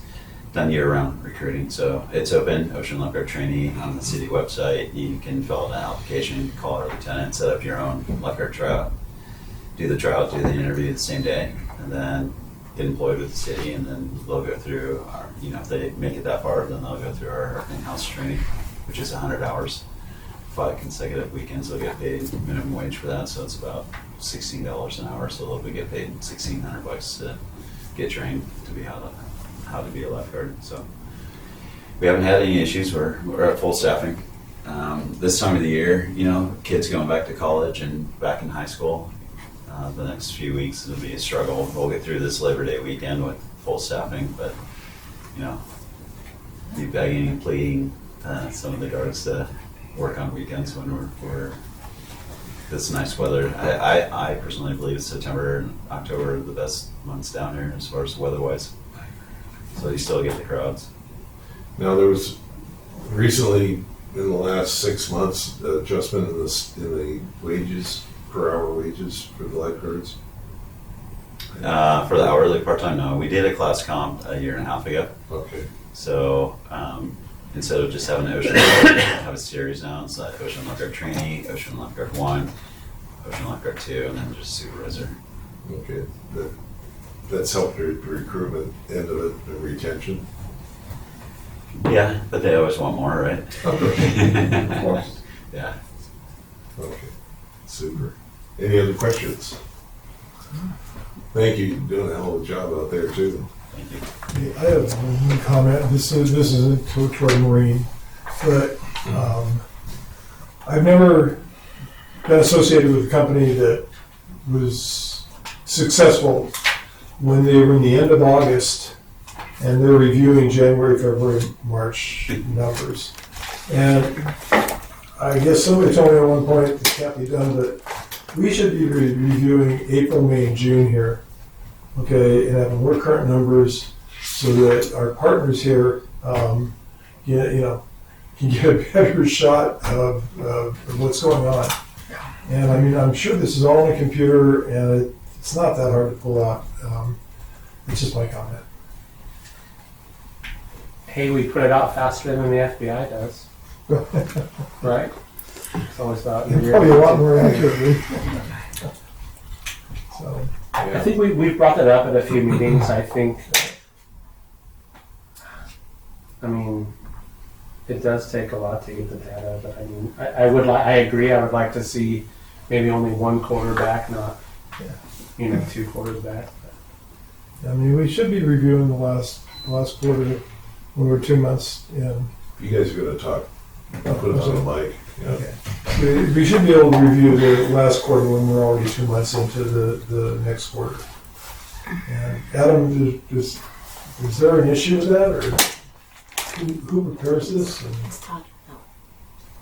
done year-round recruiting, so it's open, Ocean Lifeguard Trainee on the city website. You can fill out an application, call our lieutenant, set up your own lifeguard tryout, do the tryout, do the interview the same day, and then get employed with the city, and then they'll go through our, if they make it that far, then they'll go through our in-house training, which is 100 hours, 5 consecutive weekends. They'll get paid minimum wage for that, so it's about $16 an hour, so they'll be get paid $1,600 to get trained to be how to be a lifeguard. So we haven't had any issues. We're at full staffing. This time of the year, kids going back to college and back in high school, the next few weeks it'll be a struggle. We'll get through this Labor Day weekend with full staffing, but be begging and pleading some of the guards to work on weekends when we're this nice weather. I personally believe September and October are the best months down here as far as weather-wise. So you still get the crowds. Now, there was recently, in the last 6 months, adjustment in the wages, per hour wages for the lifeguards. For the hourly part-time, no. We did a class comp a year and a half ago. Okay. So instead of just having Ocean Lifeguard, have a series now. It's like Ocean Lifeguard Trainee, Ocean Lifeguard 1, Ocean Lifeguard 2, and then just Supervisor. Okay. That's helped the recruitment end of it, the retention. Yeah, but they always want more, right? Of course. Yeah. Okay. Super. Any other questions? Thank you. You're doing a hell of a job out there too. Thank you. I have one comment. This isn't toward Marine, but I've never been associated with a company that was successful when they were in the end of August and they're reviewing January, February, March numbers. And I guess somebody told me at one point it can't be done, but we should be reviewing April, May, and June here, okay, and having more current numbers so that our partners here, can get a better shot of what's going on. And I mean, I'm sure this is all on a computer, and it's not that hard to pull out. It's just my comment. Hey, we put it out faster than the FBI does, right? It's always about And probably a lot more accurately. So, I think we've brought that up at a few meetings. I think, it does take a lot to get the data, but I agree. I would like to see maybe only one quarter back, not 2 quarters back. I mean, we should be reviewing the last quarter when we're 2 months in. You guys are going to talk. Put us on the mic. Yeah. Okay. We should be able to review the last quarter when we're already 2 months into the next quarter. And Adam, is there an issue with that, or who prepares this? Let's talk about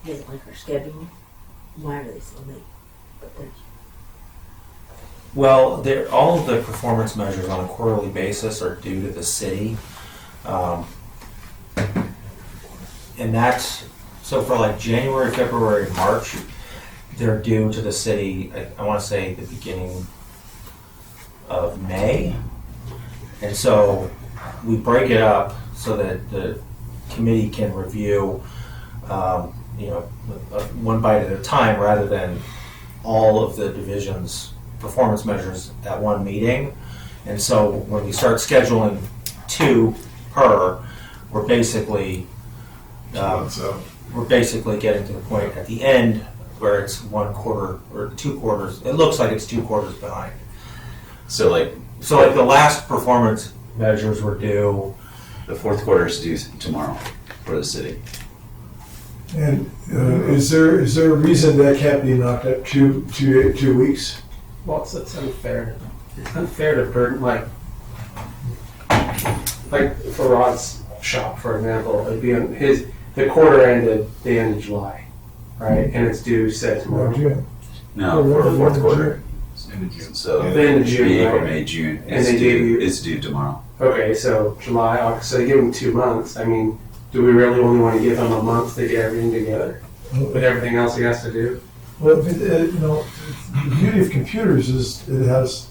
his liquor schedule. Why are they so late? Well, all of the performance measures on a quarterly basis are due to the city. And that's, so for like January, February, March, they're due to the city, I want to say the beginning of May. And so we break it up so that the committee can review, one bite at a time rather than all of the divisions' performance measures at one meeting. And so when we start scheduling 2 per, we're basically getting to the point at the end where it's 1 quarter or 2 quarters. It looks like it's 2 quarters behind. So like the last performance measures were due. the 4th quarter is due tomorrow for the city. And is there a reason that can't be knocked up 2 weeks? Well, it's unfair. It's unfair to burden like for Rod's shop, for example. It'd be the quarter ended the end of July, right? And it's due say tomorrow. June. No, for the 4th quarter. End of June. So The end of June, April, right? May, June. And they gave you- It's due tomorrow. Okay, so July, August. So they give them 2 months. I mean, do we really only want to give them a month to get everything together with everything else he has to do? Well, the beauty of computers is it has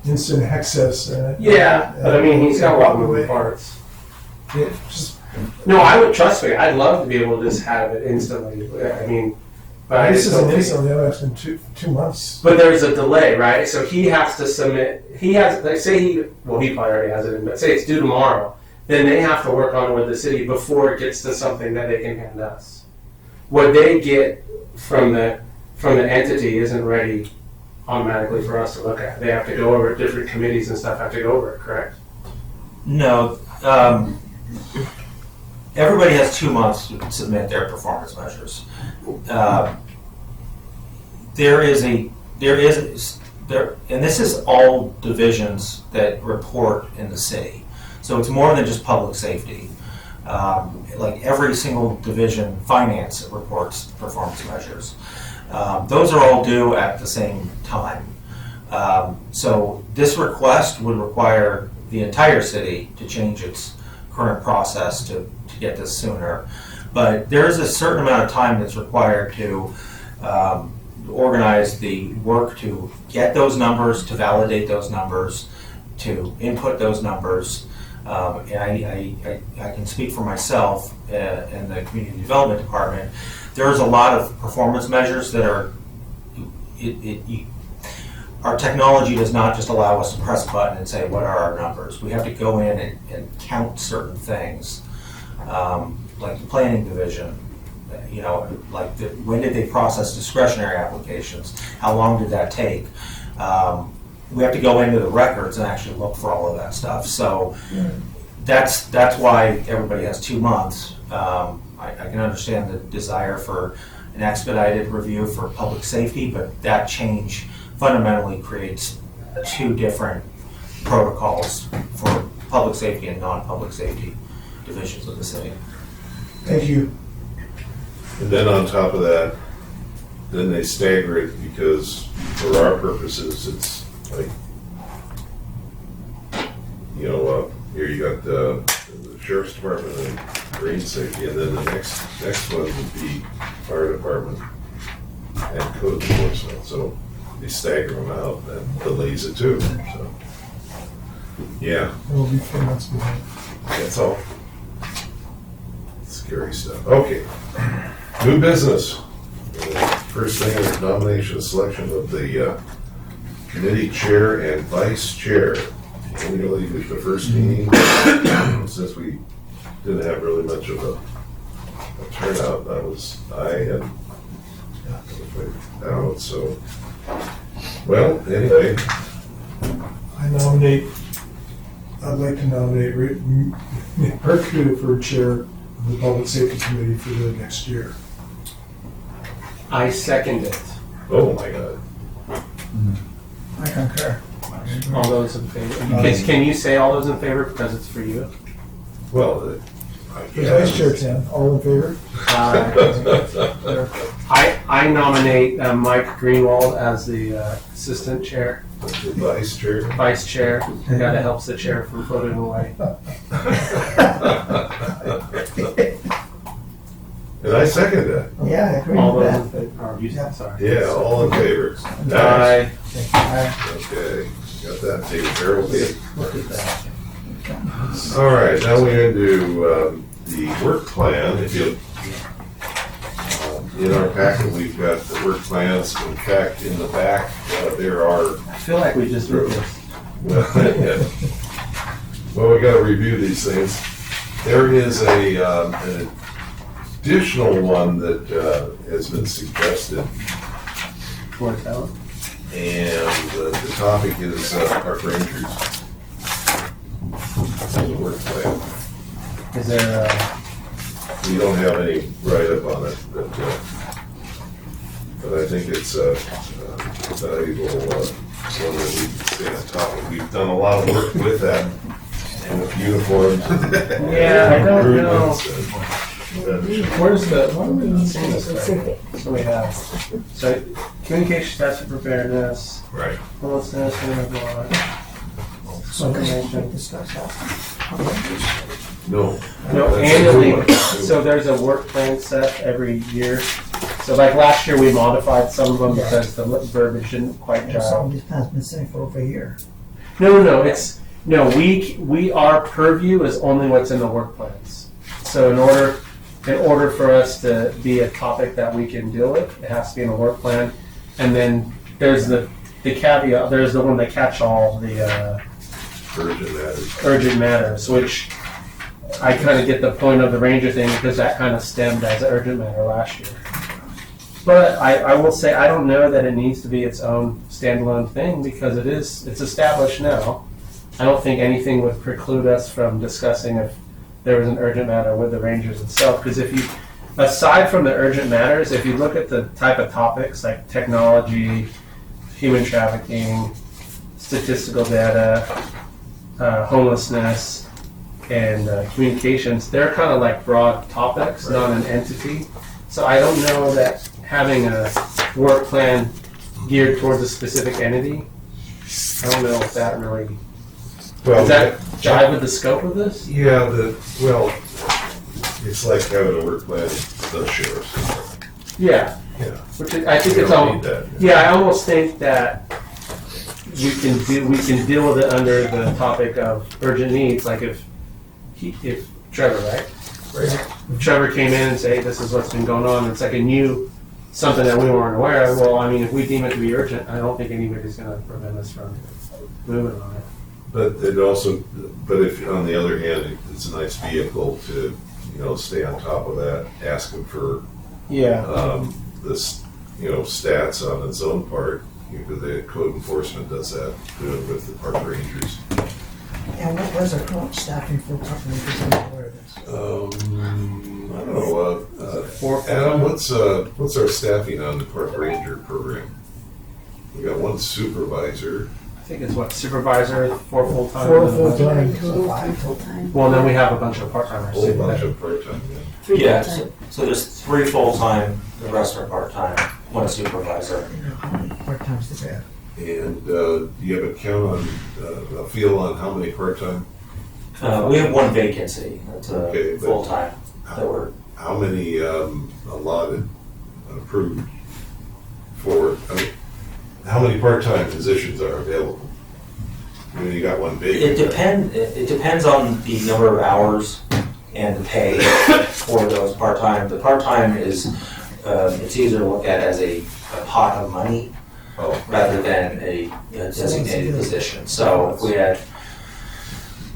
instant access. And Yeah, but I mean, he's got a lot of moving parts. Just, No, I would trust me. I'd love to be able to just have it instantly. I mean, but I this just don't isn't think. instantly, I'm asking 2 months. But there's a delay, right? So he has to submit. He has, like, say he probably already has it in, but say it's due tomorrow. Then they have to work on it with the city before it gets to something that they can hand us. What they get from the entity isn't ready automatically for us to look at. They have to go over it. Different committees and stuff have to go over it, correct? No, everybody has 2 months to submit their performance measures. And this is all divisions that report in the city. So it's more than just public safety. Like every single division, finance reports performance measures. Those are all due at the same time. So this request would require the entire city to change its current process to get this sooner. But there is a certain amount of time that's required to organize the work to get those numbers, to validate those numbers, to input those numbers. And I can speak for myself in the community development department. There's a lot of performance measures that are, our technology does not just allow us to press a button and say, what are our numbers? We have to go in and count certain things, like the planning division. When did they process discretionary applications? How long did that take? We have to go into the records and actually look for all of that stuff. So that's why everybody has 2 months. I can understand the desire for an expedited review for public safety, but that change fundamentally creates 2 different protocols for public safety and non-public safety divisions of the city. Thank you. And then on top of that, then they stagger it because for our purposes, it's like, here you got the sheriff's department and green safety, and then the next one would be fire department and code enforcement. So they stagger them out, that delays it too. So yeah, We'll be 4 months behind. that's all. Scary stuff. Okay, new business. First thing is nomination and selection of the committee chair and vice chair. Annually with the first meeting, since we didn't have really much of a turnout, I was out, so. Well, anyway, I'd like to nominate Nick Perkins for chair of the Public Safety Committee for the next year. I second it. oh my God. I concur. All those in favor? Can you say all those in favor because it's for you? Well, Vice Chair Tim, all in favor? I nominate Mike Greenwald as the assistant chair, the vice chair. vice chair, the guy that helps the chair from floating away. And I second that. Yeah, I agree All with those that. in favor? Yeah. Sorry. Yeah, all in favor. Aye. Okay, got that taken care of. Look at that. All right, now we're into the work plan. If you, in our packet, we've got the work plans. In fact, in the back, there are, I feel like we just did this. well, we gotta review these things. There is an additional one that has been suggested, Where's that one? and the topic is park rangers. The work plan. Is there We don't have any write-up on it, but I think it's a valuable one that we can stay on top of. We've done a lot of work with that, and with uniforms. Yeah, I don't know. Where's the, why are we not seeing this? So we have, so communication stats for preparedness, Right. homelessness, blah, So can we information. discuss that? No. No, That's annually, a good one. so there's a work plan set every year. So like last year, we modified some of them because the verbiage didn't quite Some jive. of these plans been sitting for over a year. No, it's No, our purview is only what's in the work plans. So in order for us to be a topic that we can deal with, it has to be in the work plan. And then there's the caveat, there's the one that catch all the urgent matters, which I kind of get the point of the ranger thing because that kind of stemmed as an urgent matter last year. But I will say I don't know that it needs to be its own standalone thing because it's established now. I don't think anything would preclude us from discussing if there was an urgent matter with the Rangers itself. Because aside from the urgent matters, if you look at the type of topics like technology, human trafficking, statistical data, homelessness, and communications, they're kind of like broad topics, not an entity. So I don't know that having a work plan geared towards a specific entity, I don't know if that really... Does that jive with the scope of this? Yeah, it's like having a work plan, the sheriff's. Yeah. Yeah. Which I think You it's don't all. need that. Yeah, I almost think that we can deal with it under the topic of urgent needs, like if Trevor, right? If Trevor came in and say, hey, this is what's been going on, it's like something that we weren't aware of. Well, I mean, if we deem it to be urgent, I don't think anybody's going to prevent us from moving on it. But if on the other hand, it's a nice vehicle to, stay on top of that, asking for this, stats on its own part, because the code enforcement does that, doing with the park rangers. And what was our current staffing for park rangers? I'm not aware of this. I don't know, Adam, what's our staffing on the park ranger program? We got one supervisor. I think it's supervisor, 4 full-time. 4 full-time, so Two 5. full-time. Well, then we have a bunch of part-timers. Whole too. bunch of part-time, Three Yeah, full-time. so there's 3 full-time, the rest are part-time, 1 supervisor. How many part-times does that? And do you have a count on, a feel on how many part-time? We have 1 vacancy, that's Okay, a but- full-time, that we're, How many allotted, approved for, how many part-time positions are available? I mean, you got one vacant. it depends on the number of hours and the pay for those part-time. The part-time is, it's easier to look at as a pot of money Oh, rather than a designated position. So if we had,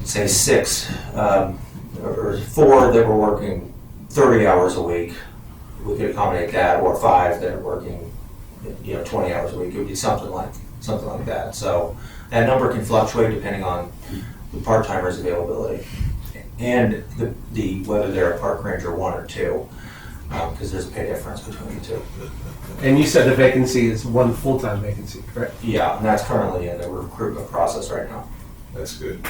say, 6 or 4 that were working 30 hours a week, we could accommodate that, or 5 that are working 20 hours a week. It would be something like that. So that number can fluctuate depending on the part-timer's availability and the whether they're a park ranger 1 or 2, because there's a pay difference between the 2. And you said the vacancy is 1 full-time vacancy, correct? Yeah, and that's currently in the recruitment process right now. that's good.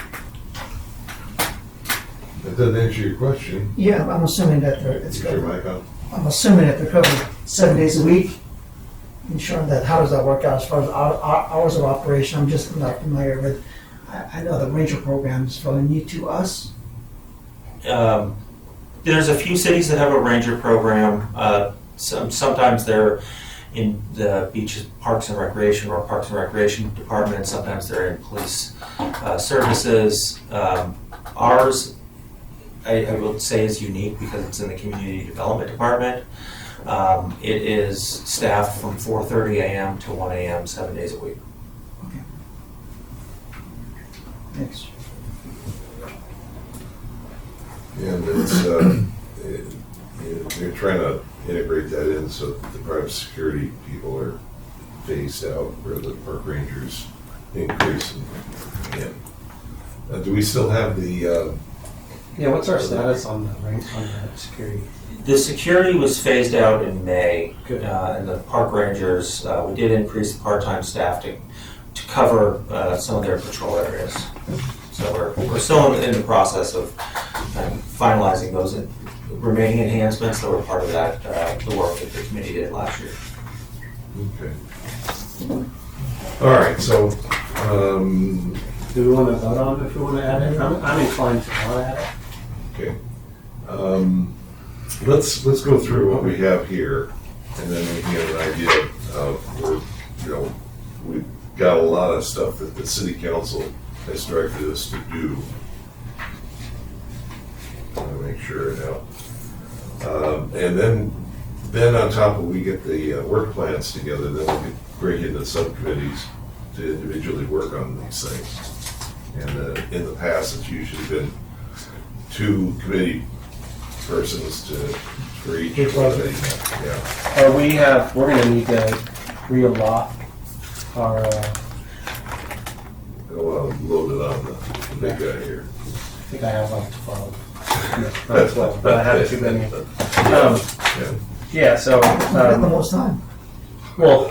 That doesn't answer your question. Yeah, I'm assuming that it's Get your covered. mic on. I'm assuming that they're covered 7 days a week. Ensuring that, how does that work out as far as hours of operation? I'm just not familiar with. I know the ranger program is fairly new to us. There's a few cities that have a ranger program. Sometimes they're in the beaches, parks and recreation, or parks and recreation department. Sometimes they're in police services. Ours, I would say, is unique because it's in the community development department. It is staffed from 4:30 a.m. to 1 a.m. 7 days a week. Thanks. And it's, you're trying to integrate that in so that the private security people are phased out where the park rangers increase. Do we still have the, Yeah, what's our status on the security? The security was phased out in May, Good. and the park rangers, we did increase the part-time staff to cover some of their patrol areas. So we're still in the process of finalizing those remaining enhancements that were part of that, the work that the committee did last year. okay. All right, so, Do we want to vote on it if we want to add it? I'm inclined to not add it. okay. Let's go through what we have here, and then we can get an idea of where, we've got a lot of stuff that the city council has directed us to do. Let me make sure now. And then on top of we get the work plans together, then we could break into subcommittees to individually work on these things. And in the past, it's usually been 2 committee persons for each committee. Yeah. We're gonna need to re-allot our, I want to load it on the big guy here. I think I have like 12. Not 12, but I have too many. Yeah. Yeah, so, You got the most time. well,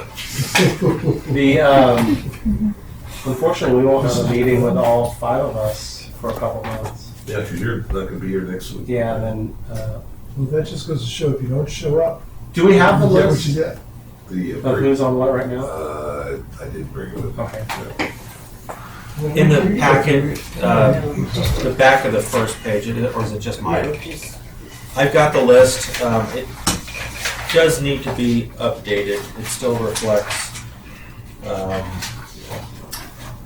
unfortunately, we won't have a meeting with all 5 of us for a couple months. Yeah, because you're not going to be here next week. Yeah, then, Well, that just goes to show if you don't show up, do we have the you get what list you get. of who's on what right now? I did bring it with me. Okay. In the packet, the back of the first page, or is it just mine? I've got the list. It does need to be updated. It still reflects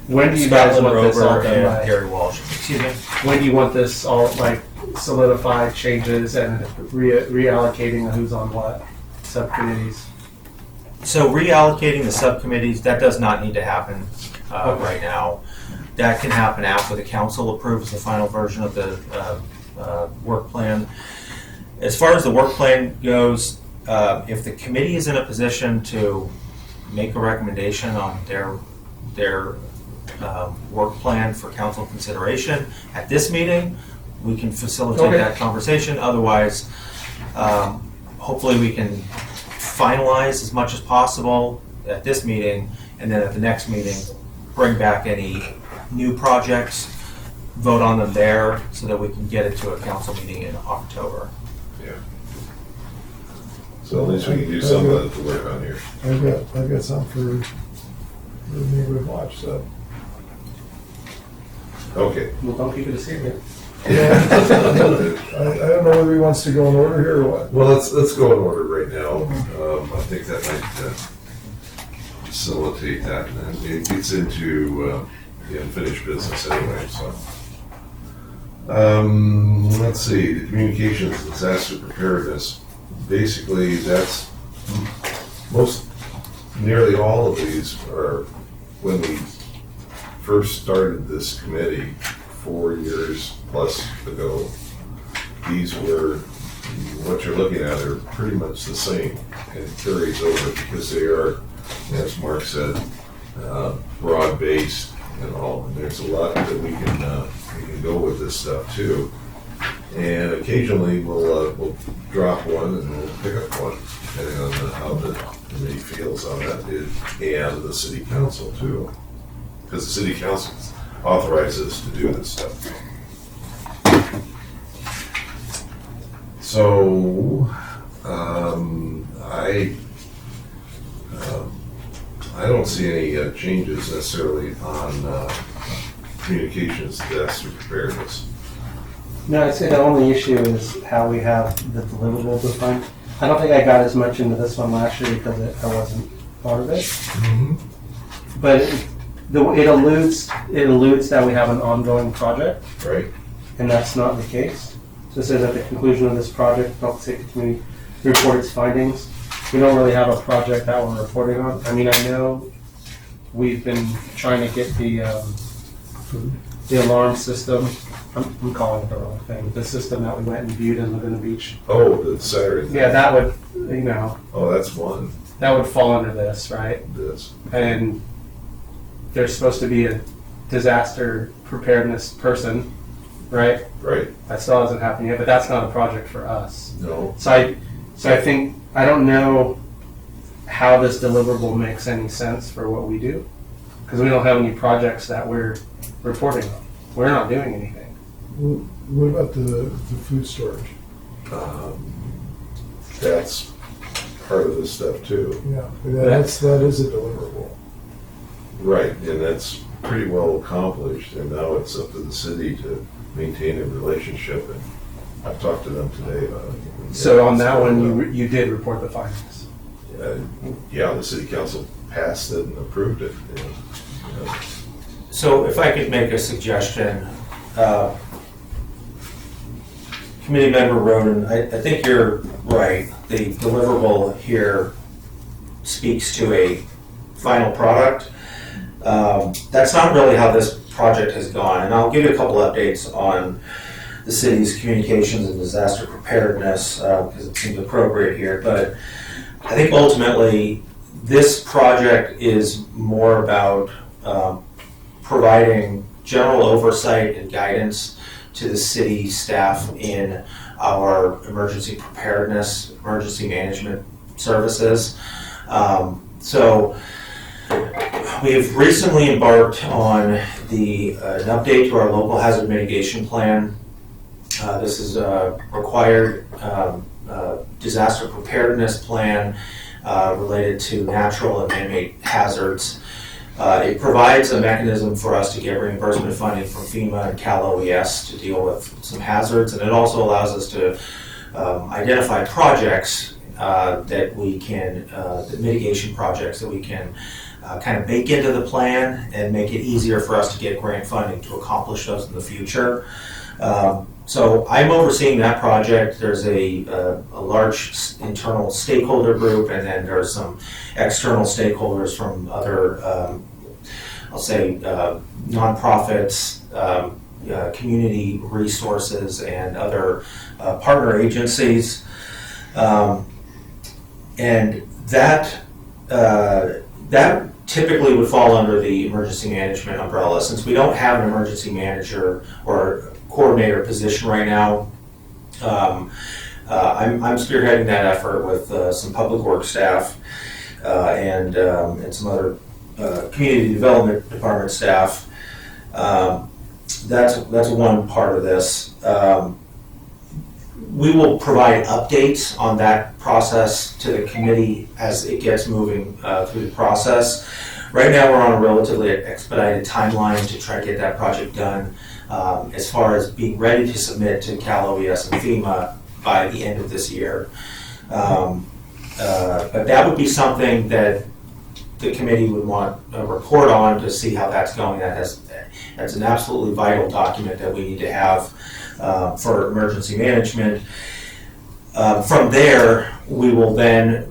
When do you guys Scotland want this all Rover done and by? Gary Walsh. Excuse me? When do you want this all, like, solidified changes and reallocating of who's on what subcommittees? So reallocating the subcommittees, that does not need to happen Okay. right now. That can happen after the council approves the final version of the work plan. As far as the work plan goes, if the committee is in a position to make a recommendation on their work plan for council consideration at this meeting, we can facilitate Okay. that conversation. Otherwise, hopefully we can finalize as much as possible at this meeting, and then at the next meeting, bring back any new projects, vote on them there, so that we can get it to a council meeting in October. Yeah. So at least we can do some of the work on here. I've got some for the neighborhood watch, so. Okay. Well, don't keep it a secret. I don't know whether he wants to go in order here or what. Well, let's go in order right now. I think that might facilitate that, and then it gets into the unfinished business anyway, so. Let's see, the communications disaster preparedness. Basically, that's nearly all of these are when we first started this committee 4 years plus ago. These were, what you're looking at are pretty much the same, and it carries over because they are, as Mark said, broad-based and all. And there's a lot that we can go with this stuff too. And occasionally we'll drop one and we'll pick up one, depending on how the committee feels on that, and the city council too, because the city council authorizes us to do this stuff. So I don't see any changes necessarily on communications disaster preparedness. No, I'd say the only issue is how we have the deliverable defined. I don't think I got as much into this one last year because I wasn't part of it. But it alludes that we have an ongoing project, Right. and that's not the case. So it says at the conclusion of this project, Public Safety Committee report its findings. We don't really have a project that we're reporting on. I mean, I know we've been trying to get the alarm system. I'm calling it the wrong thing. The system that we went and viewed in Laguna Beach. Oh, the Saturday thing. Yeah, that would, Oh, that's one. that would fall under this, right? This. And there's supposed to be a disaster preparedness person, right? Right. That still hasn't happened yet, but that's not a project for us. No. So I think, I don't know how this deliverable makes any sense for what we do, because we don't have any projects that we're reporting on. We're not doing anything. What about the food storage? That's part of this stuff too. Yeah, that is a deliverable. Right, and that's pretty well accomplished, and now it's up to the city to maintain a relationship, and I've talked to them today about it. So on that one, you did report the findings. Yeah, the city council passed it and approved it. And, So if I could make a suggestion, Committee Member Roden, I think you're right. The deliverable here speaks to a final product. That's not really how this project has gone, and I'll give you a couple updates on the city's communications and disaster preparedness because it seems appropriate here. But I think ultimately this project is more about providing general oversight and guidance to the city staff in our emergency preparedness, emergency management services. So we've recently embarked on an update to our local hazard mitigation plan. This is a required disaster preparedness plan related to natural and man-made hazards. It provides a mechanism for us to get reimbursement funding from FEMA and Cal OES to deal with some hazards, and it also allows us to identify projects that we can, the mitigation projects that we can kind of bake into the plan and make it easier for us to get grant funding to accomplish those in the future. So I'm overseeing that project. There's a large internal stakeholder group, and then there's some external stakeholders from other, I'll say, nonprofits, community resources, and other partner agencies. And that typically would fall under the emergency management umbrella. Since we don't have an emergency manager or coordinator position right now, I'm spearheading that effort with some public works staff and some other community development department staff. That's one part of this. We will provide updates on that process to the committee as it gets moving through the process. Right now, we're on a relatively expedited timeline to try to get that project done as far as being ready to submit to Cal OES and FEMA by the end of this year. But that would be something that the committee would want a report on to see how that's going. That's an absolutely vital document that we need to have for emergency management. From there, we will then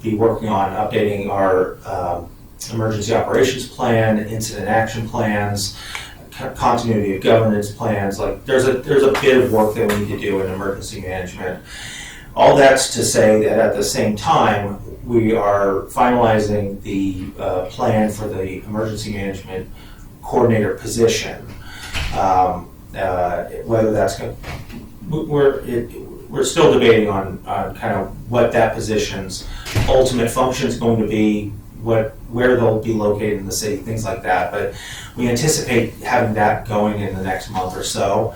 be working on updating our emergency operations plan, incident action plans, continuity of governance plans. Like there's a bit of work that we need to do in emergency management. All that's to say that at the same time, we are finalizing the plan for the emergency management coordinator position. Whether that's going, we're still debating on kind of what that position's ultimate function is going to be, where they'll be located in the city, things like that. But we anticipate having that going in the next month or so.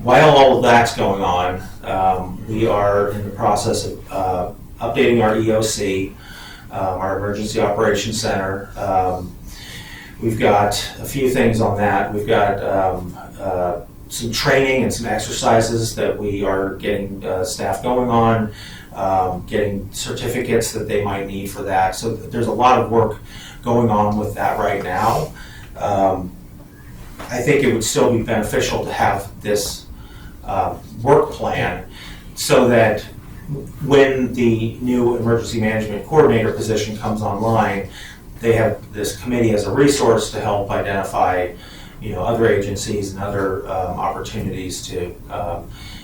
While all of that's going on, we are in the process of updating our EOC, our Emergency Operations Center. We've got a few things on that. We've got some training and some exercises that we are getting staff going on, getting certificates that they might need for that. So there's a lot of work going on with that right now. I think it would still be beneficial to have this work plan so that when the new emergency management coordinator position comes online, they have this committee as a resource to help identify, other agencies and other opportunities to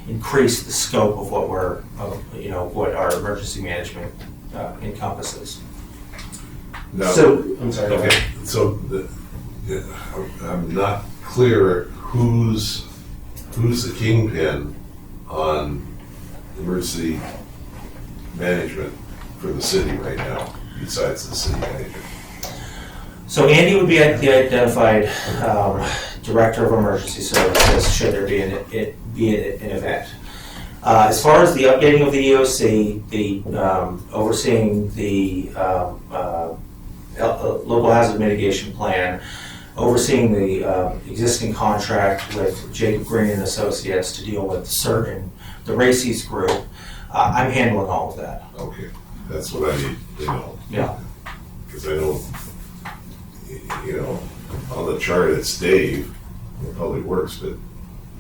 increase the scope of what what our emergency management encompasses. No. I'm sorry. Okay, so I'm not clear who's the kingpin on emergency management for the city right now, besides the city manager. So Andy would be the identified director of emergency services should there be an event. As far as the updating of the EOC, the overseeing the local hazard mitigation plan, overseeing the existing contract with Jacob Green and Associates to deal with the RACES group, I'm handling all of that. Okay, that's what I need to know. Yeah. Because I know, on the chart, it's Dave in Public Works, but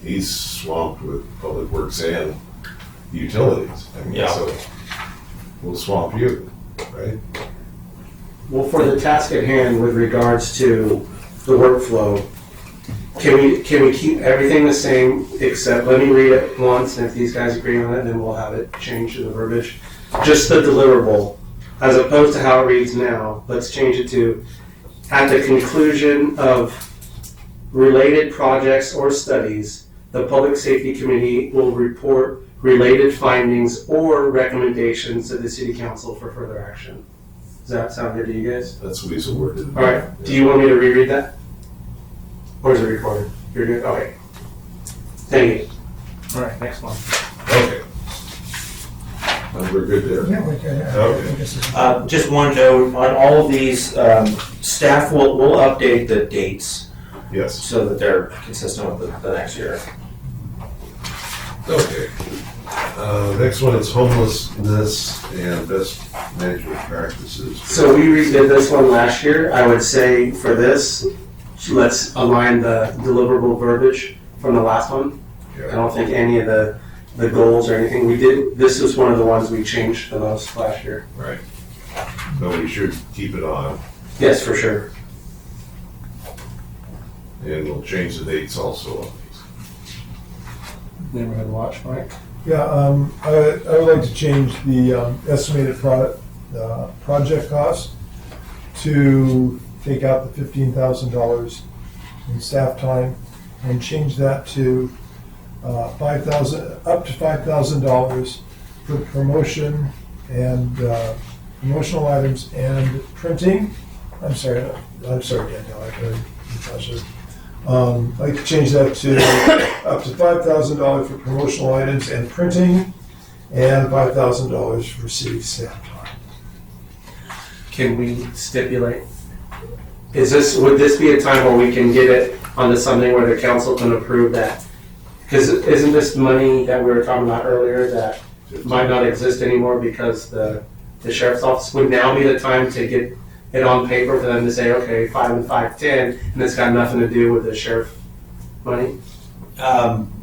he's swamped with Public Works and utilities. I mean, Yeah. so we'll swamp you, right? Well, for the task at hand with regards to the workflow, can we keep everything the same except, let me read it once, and if these guys agree on it, then we'll have it changed to the verbiage. Just the deliverable, as opposed to how it reads now, let's change it to, at the conclusion of related projects or studies, the Public Safety Committee will report related findings or recommendations to the City Council for further action. Does that sound good to you guys? That's Weasel worded. All right, do you want me to reread that? Or is it recorded? You're good, okay. Thank you. All right, next one. Okay. And we're good there. Yeah, we can. Okay. Just one note, on all of these, staff will update the dates Yes. so that they're consistent with the next year. Okay. Next one is homelessness and best management practices. So we redid this one last year. I would say for this, let's align the deliverable verbiage from the last one. I don't think any of the goals or anything we did, this was one of the ones we changed the most last year. Right. So we should keep it on, Yes, for sure. and we'll change the dates also on these. Neighborhood watch, Mike? Yeah, I would like to change the estimated project cost to take out the $15,000 in staff time and change that to up to $5,000 for promotion and promotional items and printing. I'm sorry, Danielle, I'd like to change that to up to $5,000 for promotional items and printing, and $5,000 for city staff time. Can we stipulate? Would this be a time where we can get it onto something where the council can approve that? Because isn't this money that we were talking about earlier that might not exist anymore because the sheriff's office would now be the time to get it on paper for them to say, okay, 5 and 5, 10, and it's got nothing to do with the sheriff money?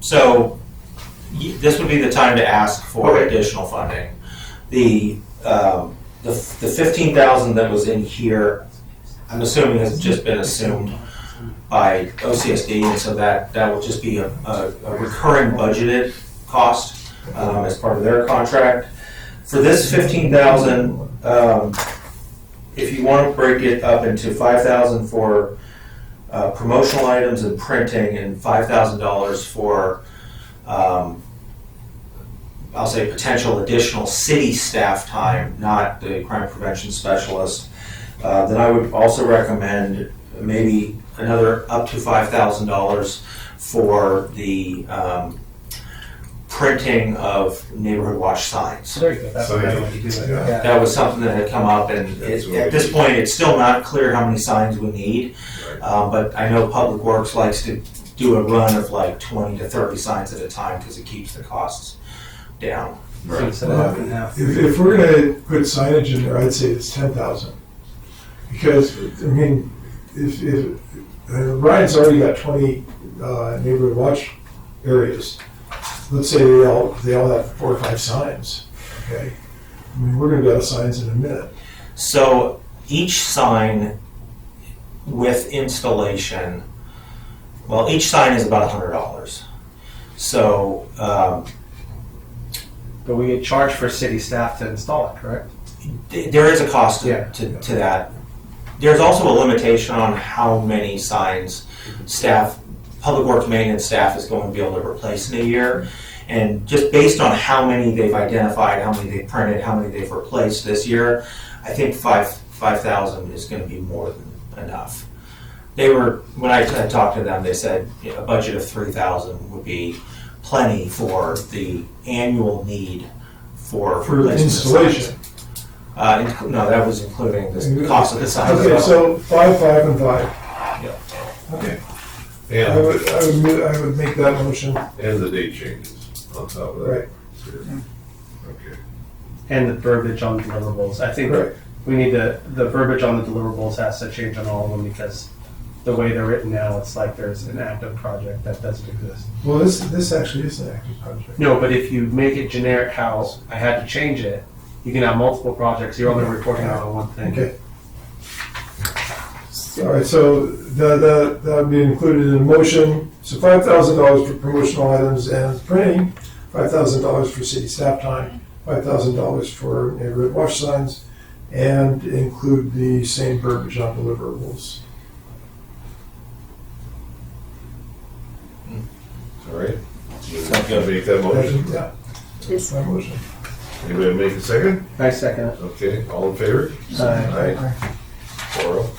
So this would be the time to ask for Okay. additional funding. The 15,000 that was in here, I'm assuming has just been assumed by OCSD, and so that will just be a recurring budgeted cost as part of their contract. For this 15,000, if you want to break it up into 5,000 for promotional items and printing, and $5,000 for I'll say potential additional city staff time, not the crime prevention specialist, then I would also recommend maybe another up to $5,000 for the printing of neighborhood watch signs. There you go. That's what I So, like to do. yeah. That was something that had come up, and That's what at we this did. point, it's still not clear how many signs we need. But I know Public Works likes to do a run of like 20 to 30 signs at a time because it keeps the costs down. So instead of half and half. If we're gonna put signage in there, I'd say it's 10,000. Because, I mean, if Ryan's already got 20 neighborhood watch areas, let's say they all have 4 or 5 signs, okay? I mean, we're gonna be out of signs in a minute. So each sign with installation, well, each sign is about $100. So But we get charged for city staff to install it, correct? there is a cost Yeah. to that. There's also a limitation on how many signs Public Works maintenance staff is going to be able to replace in a year. And just based on how many they've identified, how many they've printed, how many they've replaced this year, I think 5,000 is going to be more than enough. When I talked to them, they said a budget of 3,000 would be plenty for the annual need for For replacement of installation. signs. No, that was including the cost of the signs. Okay, so 5, 5, and 5. Yeah. Okay. I And, would make that motion. and the date changes on top of that. Right. Okay. And the verbiage on deliverables. I think Right. we need the verbiage on the deliverables has to change on all of them because the way they're written now, it's like there's an active project that doesn't exist. Well, this actually is an active project. No, but if you make it generic how I had to change it, you can have multiple projects, you're only reporting on one thing. Okay. All right, so that would be included in the motion. So $5,000 for promotional items and printing, $5,000 for city staff time, $5,000 for neighborhood watch signs, and include the same verbiage on deliverables. All right. Sounds good. Make that motion. Yeah, This- my motion. Anybody make a second? I second it. Okay, all in favor? Aye. Aye. 4-0.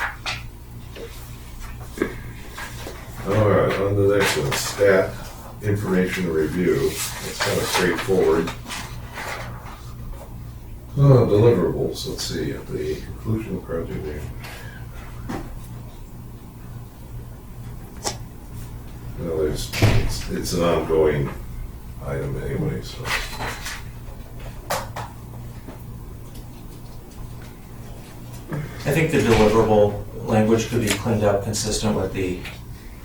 All right, on to the next one, stat information review. It's kind of straightforward. Deliverables, let's see, at the conclusion of the project there. Well, it's an ongoing item anyway, so. I think the deliverable language could be cleaned up consistent with the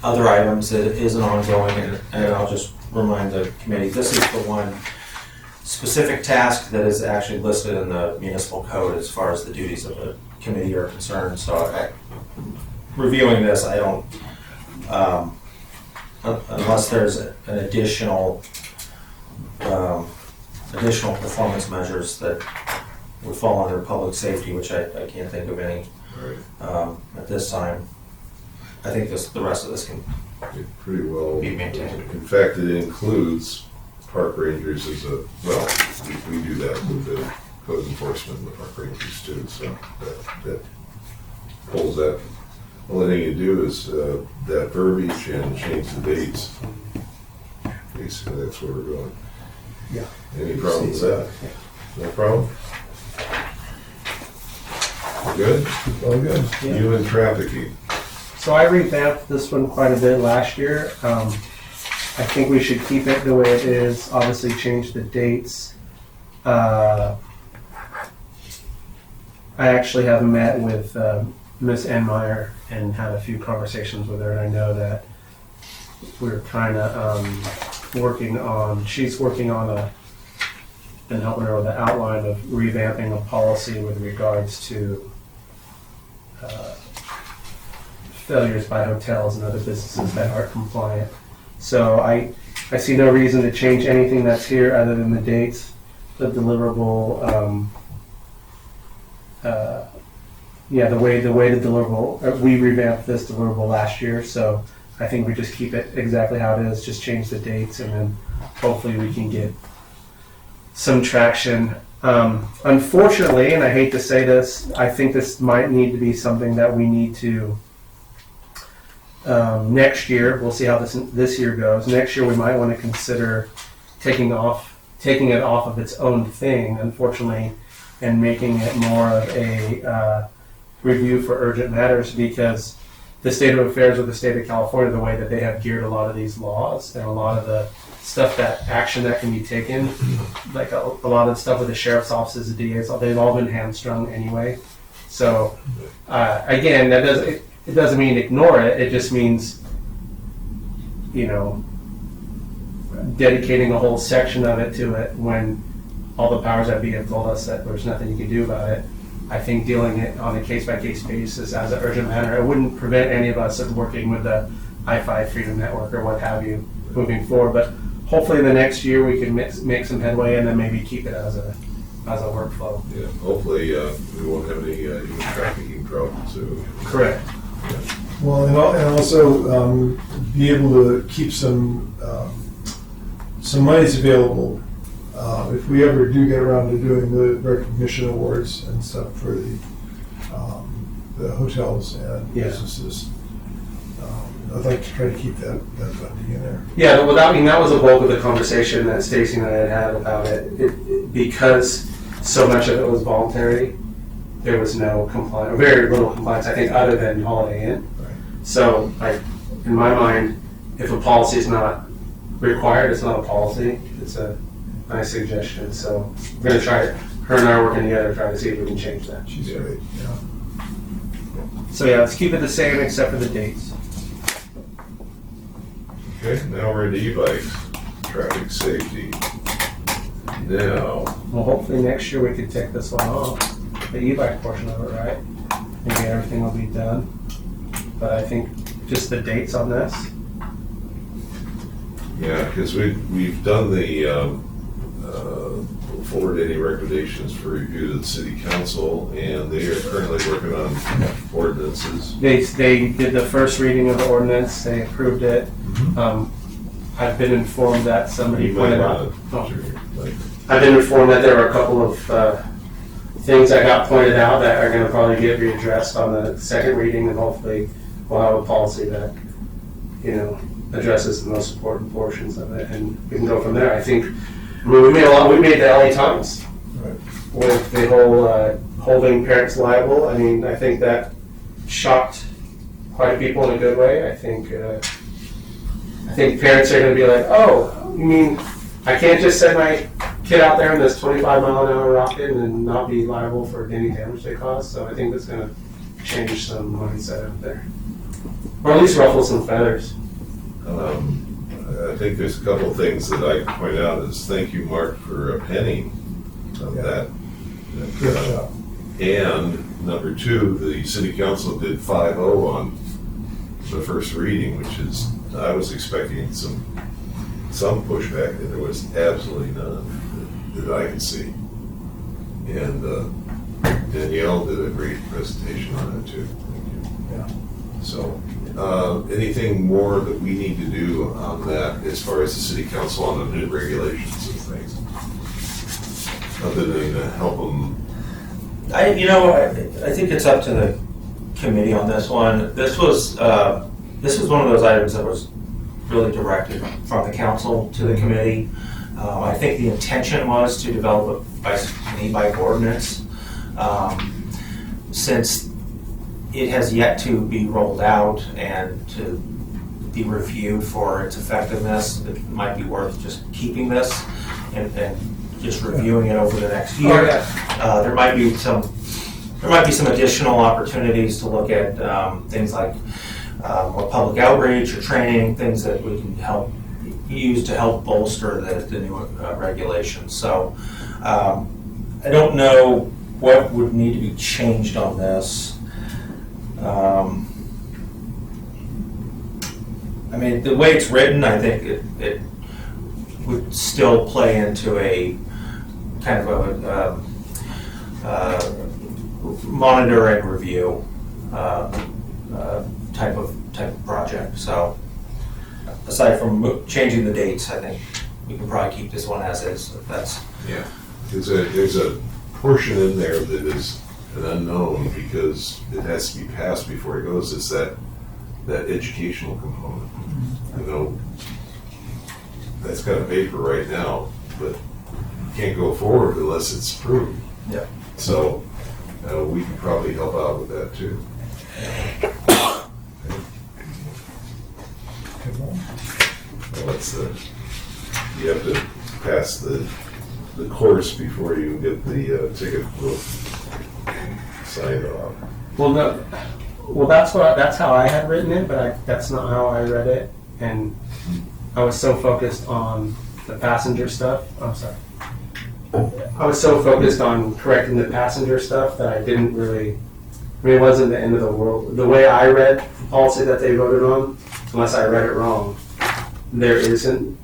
other items. It is an ongoing, and I'll just remind the committee, this is the one specific task that is actually listed in the municipal code as far as the duties of the committee are concerned. So reviewing this, I don't, unless there's an additional performance measures that would fall under public safety, which I can't think of any at this time. I think the rest of this can Pretty well be maintained. In fact, it includes park rangers as a, well, we do that with the code enforcement and the park rangers too, so that pulls that. Only thing you do is that verbiage and change the dates. Basically, that's where we're going. Yeah. Any problem with that? No problem? Good? All good. Human trafficking. So I revamped this one quite a bit last year. I think we should keep it the way it is, obviously change the dates. I actually have met with Ms. Enmeyer and had a few conversations with her, and I know that we're kind of working on, she's working on been helping her with the outline of revamping a policy with regards to failures by hotels and other businesses that aren't compliant. So I see no reason to change anything that's here other than the dates, the deliverable, the way the deliverable, we revamped this deliverable last year, so I think we just keep it exactly how it is, just change the dates, and then hopefully we can get some traction. Unfortunately, and I hate to say this, I think this might need to be something that we need to next year. We'll see how this year goes. Next year, we might want to consider taking it off of its own thing, unfortunately, and making it more of a review for urgent matters, because the state of affairs with the state of California, the way that they have geared a lot of these laws and a lot of the stuff, that action that can be taken, like a lot of the stuff with the sheriff's offices, the DA's, they've all been hamstrung anyway. So again, it doesn't mean ignore it. It just means, dedicating a whole section of it to it when all the powers that be have told us that there's nothing you can do about it. I think dealing it on a case-by-case basis as an urgent matter, it wouldn't prevent any of us of working with the I-5 Freedom Network or what have you moving forward. But hopefully the next year we can make some headway and then maybe keep it as a workflow. Yeah, hopefully we won't have any human trafficking problems. So. Correct. Well, and also be able to keep some monies available if we ever do get around to doing the recognition awards and stuff for the hotels and businesses. I'd like to try to keep that funding in there. Yeah, well, that was a bulk of the conversation that Stacy and I had about it. Because so much of it was voluntary, there was no compliance, very little compliance, I think, other than Holiday Inn. Right. So, in my mind, if a policy is not required, it's not a policy. It's a nice suggestion. So we're going to try it. Her and I are working together to try to see if we can change that. She's great, yeah. So yeah, let's keep it the same except for the dates. Okay, now we're into e-bikes, traffic safety. Now, Well, hopefully next year we could take this one off, the e-bike portion of it, right? Maybe everything will be done. But I think just the dates on this. yeah, because we've done the, forward any recommendations for review to the city council, and they are currently working on ordinances. They did the first reading of the ordinance, they approved it. I've been informed that somebody You might pointed out. wanna- sure, like, I've been informed that there were a couple of things that got pointed out that are gonna probably get readdressed on the second reading, and hopefully we'll have a policy that, addresses the most important portions of it, and we can go from there. I think, we made the LA Times with the whole holding parents liable. I mean, I think that shocked quite a few people in a good way. I think parents are gonna be like, oh, you mean I can't just send my kid out there in this 25-mile-an-hour rocket and not be liable for any damage they cause? So I think that's going to change some mindset out there. Or at least ruffle some feathers. I think there's a couple of things that I can point out is thank you, Mark, for penning of that. Good job. And number two, the city council did 5-0 on the first reading, which is, I was expecting some pushback, and there was absolutely none that I could see. And Danielle did a great presentation on it too. Thank you. Yeah. So, anything more that we need to do on that as far as the city council on the new regulations and things? Other than to help them, I think it's up to the committee on this one. This was one of those items that was really directed from the council to the committee. I think the intention was to develop an e-bike ordinance. Since it has yet to be rolled out and to be reviewed for its effectiveness, it might be worth just keeping this and just reviewing it over the next year. Oh, yeah. There might be some additional opportunities to look at things like more public outreach or training, things that we can use to help bolster the new regulations. So I don't know what would need to be changed on this. I mean, the way it's written, I think it would still play into a kind of a monitor and review type of project. So aside from changing the dates, I think we can probably keep this one as is. That's yeah, there's a portion in there that is an unknown because it has to be passed before it goes. It's that educational component. That's got a paper right now, but you can't go forward unless it's approved. Yeah. So we can probably help out with that too. You have to pass the course before you get the ticket book signed off. Well, no. Well, that's how I had written it, but that's not how I read it, and I was so focused on the passenger stuff. I'm sorry. I was so focused on correcting the passenger stuff that I didn't really. I mean, it wasn't the end of the world. The way I read the policy that they voted on, unless I read it wrong, there isn't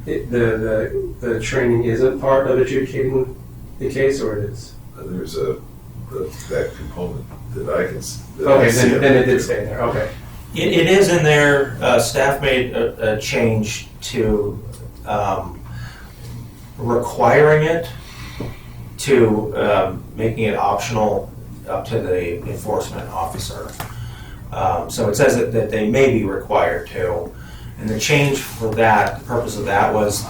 the training isn't part of adjudicating the case, or it is. There's that component that I can. Okay, then it did stay there. Okay. It is in there. Staff made a change to requiring it to making it optional up to the enforcement officer. So it says that they may be required to. And the change for that, the purpose of that was,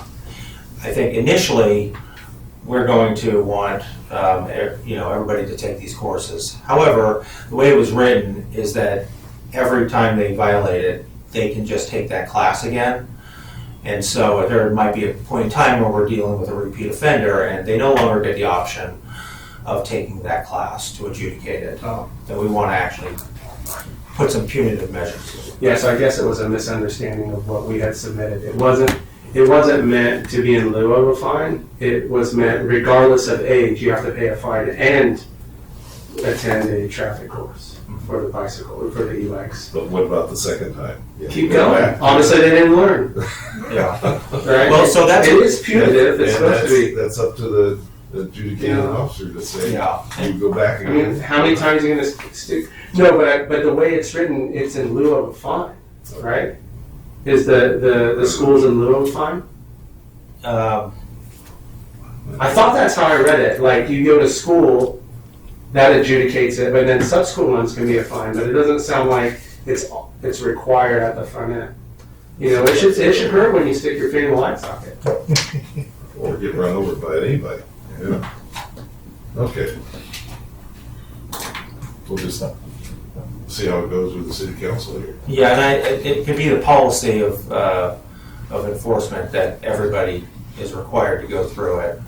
I think initially, we're going to want everybody to take these courses. However, the way it was written is that every time they violate it, they can just take that class again. And so there might be a point in time where we're dealing with a repeat offender and they no longer get the option of taking that class to adjudicate it. Oh. That we want to actually put some punitive measures. Yeah, so I guess it was a misunderstanding of what we had submitted. It wasn't meant to be in lieu of a fine. It was meant regardless of age, you have to pay a fine and attend a traffic course for the bicycle, or for the e-bikes. But what about the second time? Yeah, Keep go going. back. Obviously, they didn't learn. Yeah. Right? Well, so that's- it is punitive. It's And supposed to be. that's up to the adjudicating Yeah. officer to say, Yeah. you go back I mean, again. how many times are you going to stick? No, but the way it's written, it's in lieu of a fine, right? Is the school's in lieu of a fine? I thought that's how I read it. Like you go to school, that adjudicates it, but then subsequent ones can be a fine. But it doesn't sound like it's required at the front end. You know, it should hurt when you stick your finger in the light socket. Or get run over by anybody. Yeah. Okay. We'll just see how it goes with the city council here. Yeah, and it could be the policy of enforcement that everybody is required to go through it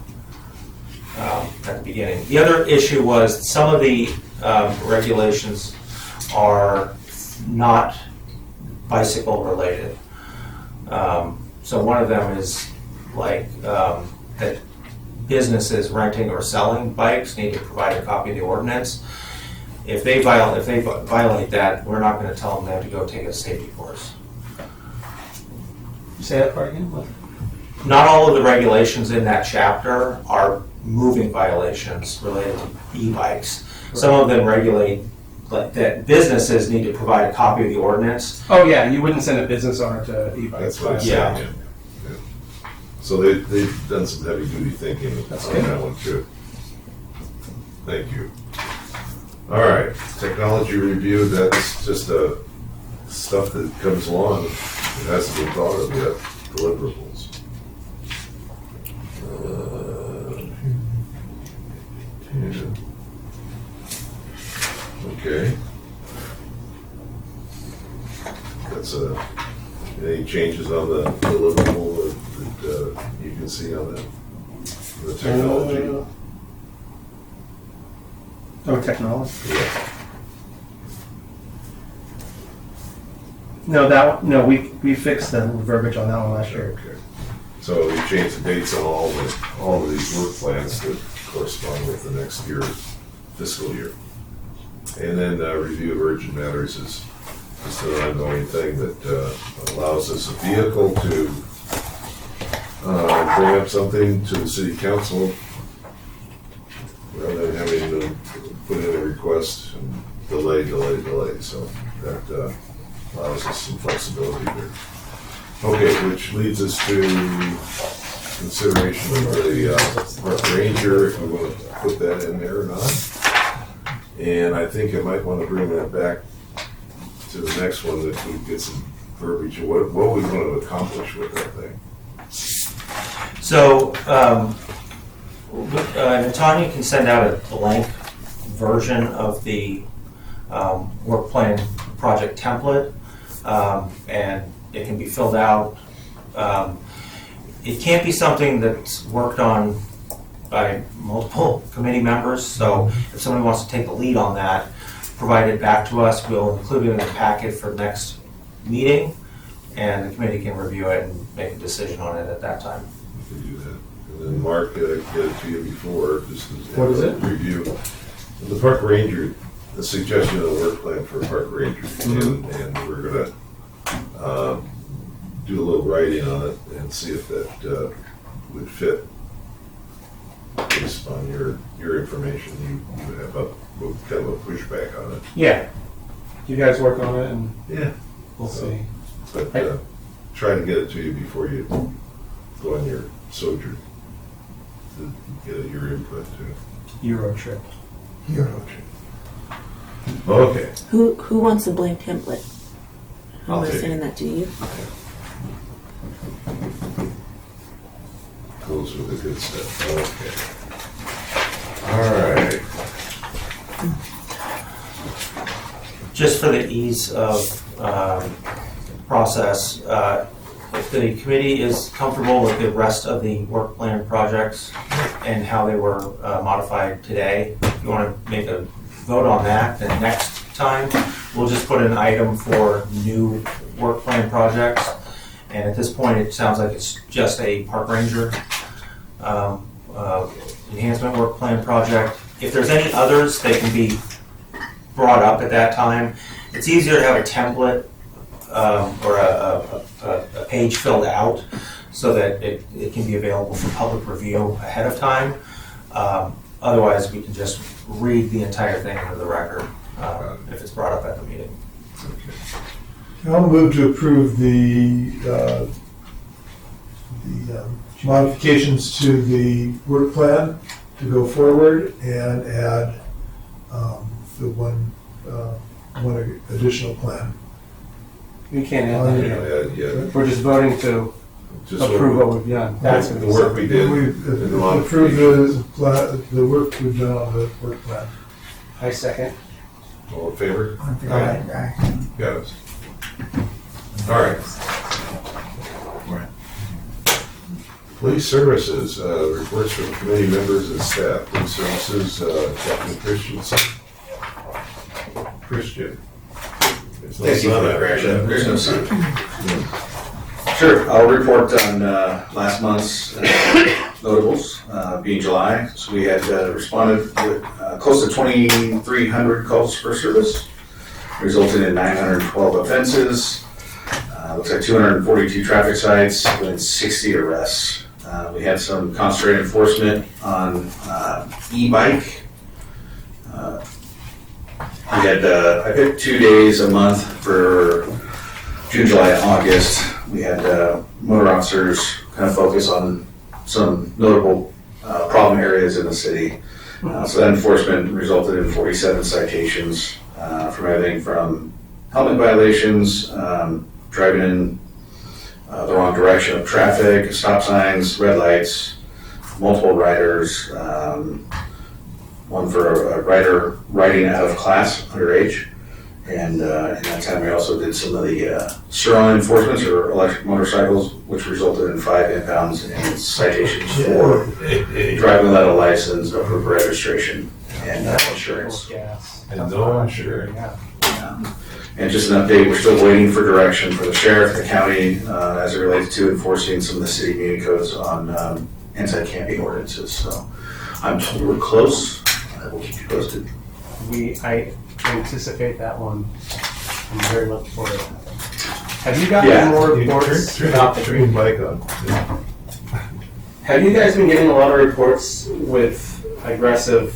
at the beginning. The other issue was some of the regulations are not bicycle related. So one of them is like that businesses renting or selling bikes need to provide a copy of the ordinance. If they violate that, we're not going to tell them they have to go take a safety course. Say that part again. What? Not all of the regulations in that chapter are moving violations related to e-bikes. Some of them regulate like that businesses need to provide a copy of the ordinance. Oh yeah, you wouldn't send a business owner to e-bike. That's what I'm Yeah. saying. Yeah. So they've done some heavy duty thinking That's on good. that one too. Thank you. All right, technology review, that's just stuff that comes along. It hasn't been thought of yet, deliverables. Okay. That's any changes on the deliverable that you can see on the technology? Oh, technology. Yeah. No, we fixed the verbiage on that one last year. Okay. So we changed the dates on all of these work plans to correspond with the next year, fiscal year. And then review of urgent matters is just an ongoing thing that allows us a vehicle to bring up something to the city council rather than having to put in a request and delay. So that allows us some flexibility there. Okay, which leads us to consideration of the park ranger, if we want to put that in there or not. And I think I might want to bring that back to the next one, that we get some verbiage of what we want to accomplish with that thing. So Natanya can send out a blank version of the work plan project template, and it can be filled out. It can't be something that's worked on by multiple committee members, so if somebody wants to take the lead on that, provide it back to us. We'll include it in the packet for next meeting, and the committee can review it and make a decision on it at that time. We can do that. And then Mark, get it to you before, just as What is it? review. The park ranger, the suggestion of the work plan for park ranger, and we're gonna do a little writing on it and see if that would fit based on your information. You have kind of a pushback on it. Yeah. You guys work on it and Yeah. we'll see. But try to get it to you before you go on your sojourn to get your input too. Euro trip. Okay. Who wants a blank template? I'll Am I take sending it. that to you? Those are the good stuff. Okay. All right. Just for the ease of process, if the committee is comfortable with the rest of the work plan projects and how they were modified today, if you want to make a vote on that, then next time we'll just put an item for new work plan projects. And at this point, it sounds like it's just a park ranger enhancement work plan project. If there's any others, they can be brought up at that time. It's easier to have a template or a page filled out so that it can be available for public review ahead of time. Otherwise, we can just read the entire thing into the record if it's brought up at the meeting. I'll move to approve the modifications to the work plan to go forward and add the one additional plan. We can't add that. Yeah, We're just voting to just approve what we've done. That's the work we did. We and the approve modifications. the work we've done on the work plan. I second. All in favor? Aye. Got it. All right. Police services, reports from committee members and staff. Police services, Captain Christensen. Christian. There's no Thank you sun for out that there. correction. There's no sun. Sure, I'll report on last month's notables, being July. So we had responded with close to 2,300 calls for service, resulting in 912 offenses. Looks like 242 traffic sites and 60 arrests. We had some concentrated enforcement on e-bike. We had, I picked 2 days a month for June, July, and August. We had motor officers kind of focus on some notable problem areas in the city. So that enforcement resulted in 47 citations from everything from helmet violations, driving in the wrong direction of traffic, stop signs, red lights, multiple riders, one for a rider riding out of class underage. And in that time, we also did some of the Sirron enforcements or electric motorcycles, which resulted in 5 impounds and citations for driving without a license, approved registration, and insurance. Gas. And no insurance. Yeah. And just an update, we're still waiting for direction for the sheriff, the county, as it relates to enforcing some of the city meeting codes on anti-camping ordinances. So I'm told we're close. I will keep you posted. I anticipate that one. I'm very looking forward to that. Have you gotten Yeah. more You reports turn about the mic on. Have you guys been getting a lot of reports with aggressive,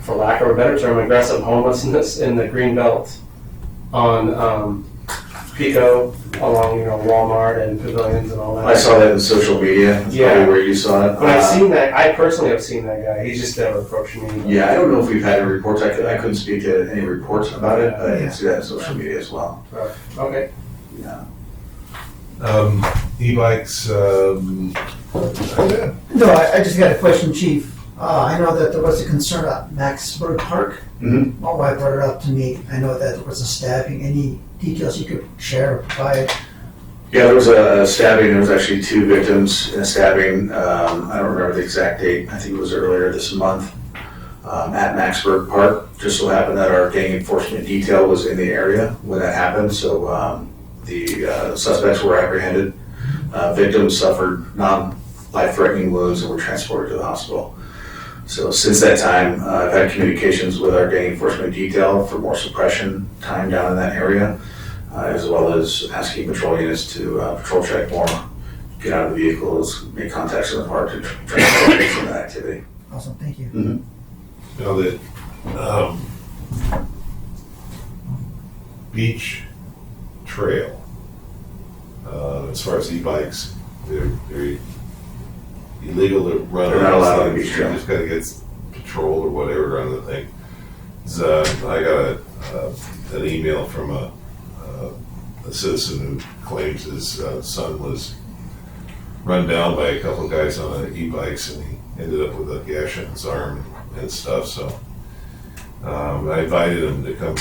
for lack of a better term, aggressive homelessness in the green belt on Pico along, Walmart and pavilions and all that? I saw that in social media. That's Yeah. probably where you saw it. But I've seen that. I personally have seen that guy. He's just never approached me. Yeah, I don't know if we've had any reports. I couldn't speak to any reports about it, but I did see that in social media as well. Okay. Yeah. E-bikes, No, I just got a question, Chief. I know that there was a concern at Maxburg Park. Mhm. My wife brought it up to me. I know that there was a stabbing. Any details you could share or provide? Yeah, there was a stabbing. There was actually 2 victims in a stabbing. I don't remember the exact date. I think it was earlier this month at Maxburg Park. Just so happened that our gang enforcement detail was in the area when that happened. So the suspects were apprehended. Victims suffered non-life-threatening wounds and were transported to the hospital. So since that time, I've had communications with our gang enforcement detail for more suppression time down in that area, as well as asking patrol units to patrol check more, get out of the vehicles, make contacts in the park to transport some of that activity. Awesome, thank you. Mhm. you know, that beach trail, as far as e-bikes, they're illegal to run. They're not allowed on the things. beach trail. You just gotta get patrol or whatever on the thing. So, I got an email from a citizen who claims his son was run down by a couple of guys on e-bikes and he ended up with a gash in his arm and stuff, so. I invited him to come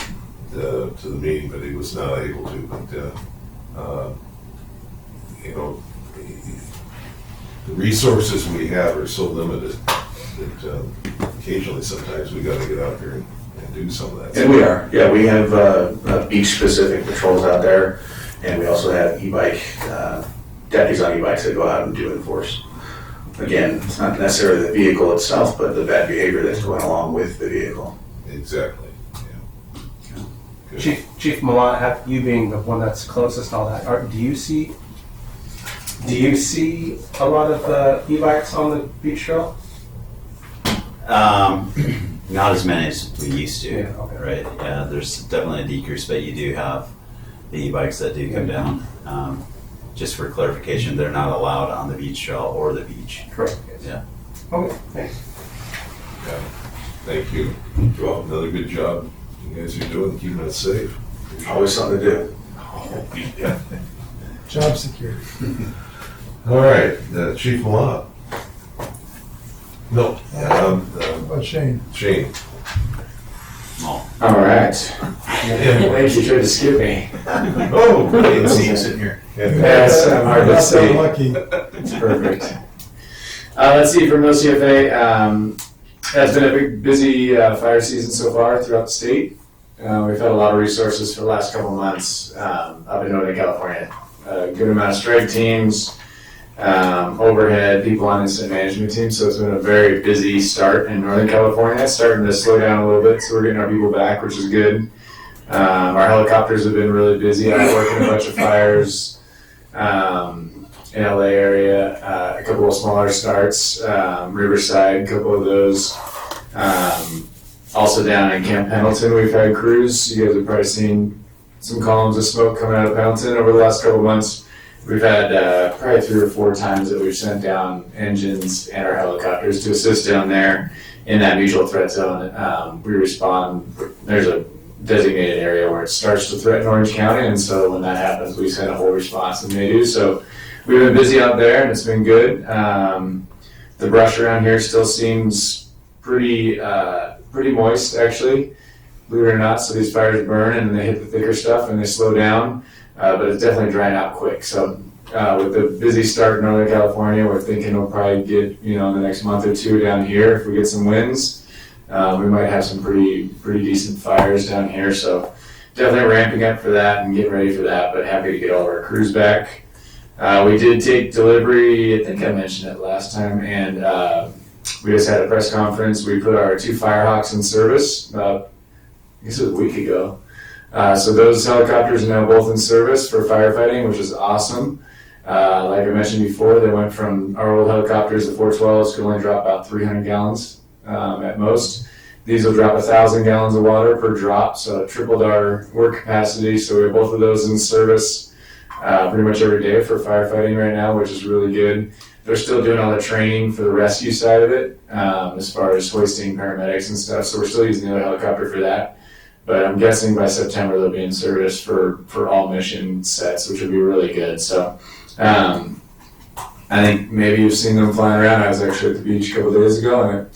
to the meeting, but he was not able to, but, the resources we have are so limited that occasionally sometimes we gotta get out there and do some of that. And we are, yeah, we have beach-specific patrols out there, and we also have e-bike, deputies on e-bikes that go out and do enforce. Again, it's not necessarily the vehicle itself, but the bad behavior that's going along with the vehicle. Exactly, yeah. Good. Chief Malott, you being the one that's closest to all that, do you see a lot of e-bikes on the beach trail? Not as many as we used to, Yeah, okay. right? Yeah, there's definitely a decrease, but you do have the e-bikes that do come down. Just for clarification, they're not allowed on the beach trail or the beach. Correct. Yeah. Okay, thanks. Yeah. Thank you. Well, another good job you guys are doing, keeping us safe. Always something to do. Yeah. Job security. All right, Chief Malott. No, How about Shane? Shane. All right. Thank you, tried to skip me. Oh, I didn't see you sitting here. Yes, I'm hard to Not see. that lucky. It's perfect. Let's see, for MilCFA, it's been a big, busy fire season so far throughout the state. We've had a lot of resources for the last couple of months up in Northern California. A good amount of strike teams, overhead, people on incident management teams. So it's been a very busy start in Northern California. It's starting to slow down a little bit, so we're getting our people back, which is good. Our helicopters have been really busy. I'm working a bunch of fires in LA area, a couple of smaller starts, Riverside, a couple of those. Also down in Camp Pendleton, we've had crews. You guys have probably seen some columns of smoke coming out of Pendleton over the last couple of months. We've had probably 3 or 4 times that we've sent down engines and our helicopters to assist down there in that mutual threat zone. We respond, there's a designated area where it starts to threaten Orange County, and so when that happens, we send a whole response, and they do. So we've been busy out there, and it's been good. The brush around here still seems pretty moist, actually, believe it or not. So these fires burn, and they hit the thicker stuff, and they slow down. But it's definitely drying out quick. So with the busy start in Northern California, we're thinking we'll probably get, in the next month or 2 down here if we get some winds. We might have some pretty decent fires down here. So definitely ramping up for that and getting ready for that, but happy to get all of our crews back. We did take delivery, I think I mentioned it last time, and we just had a press conference. We put our 2 Firehawks in service about, I guess it was a week ago. So those helicopters are now both in service for firefighting, which is awesome. Like I mentioned before, they went from our old helicopters, the 412s, could only drop about 300 gallons at most. These will drop 1,000 gallons of water per drop, so it tripled our work capacity. So we have both of those in service pretty much every day for firefighting right now, which is really good. They're still doing all the training for the rescue side of it, as far as hoisting paramedics and stuff. So we're still using the other helicopter for that. But I'm guessing by September they'll be in service for all mission sets, which would be really good. So I think maybe you've seen them flying around. I was actually at the beach a couple of days ago, and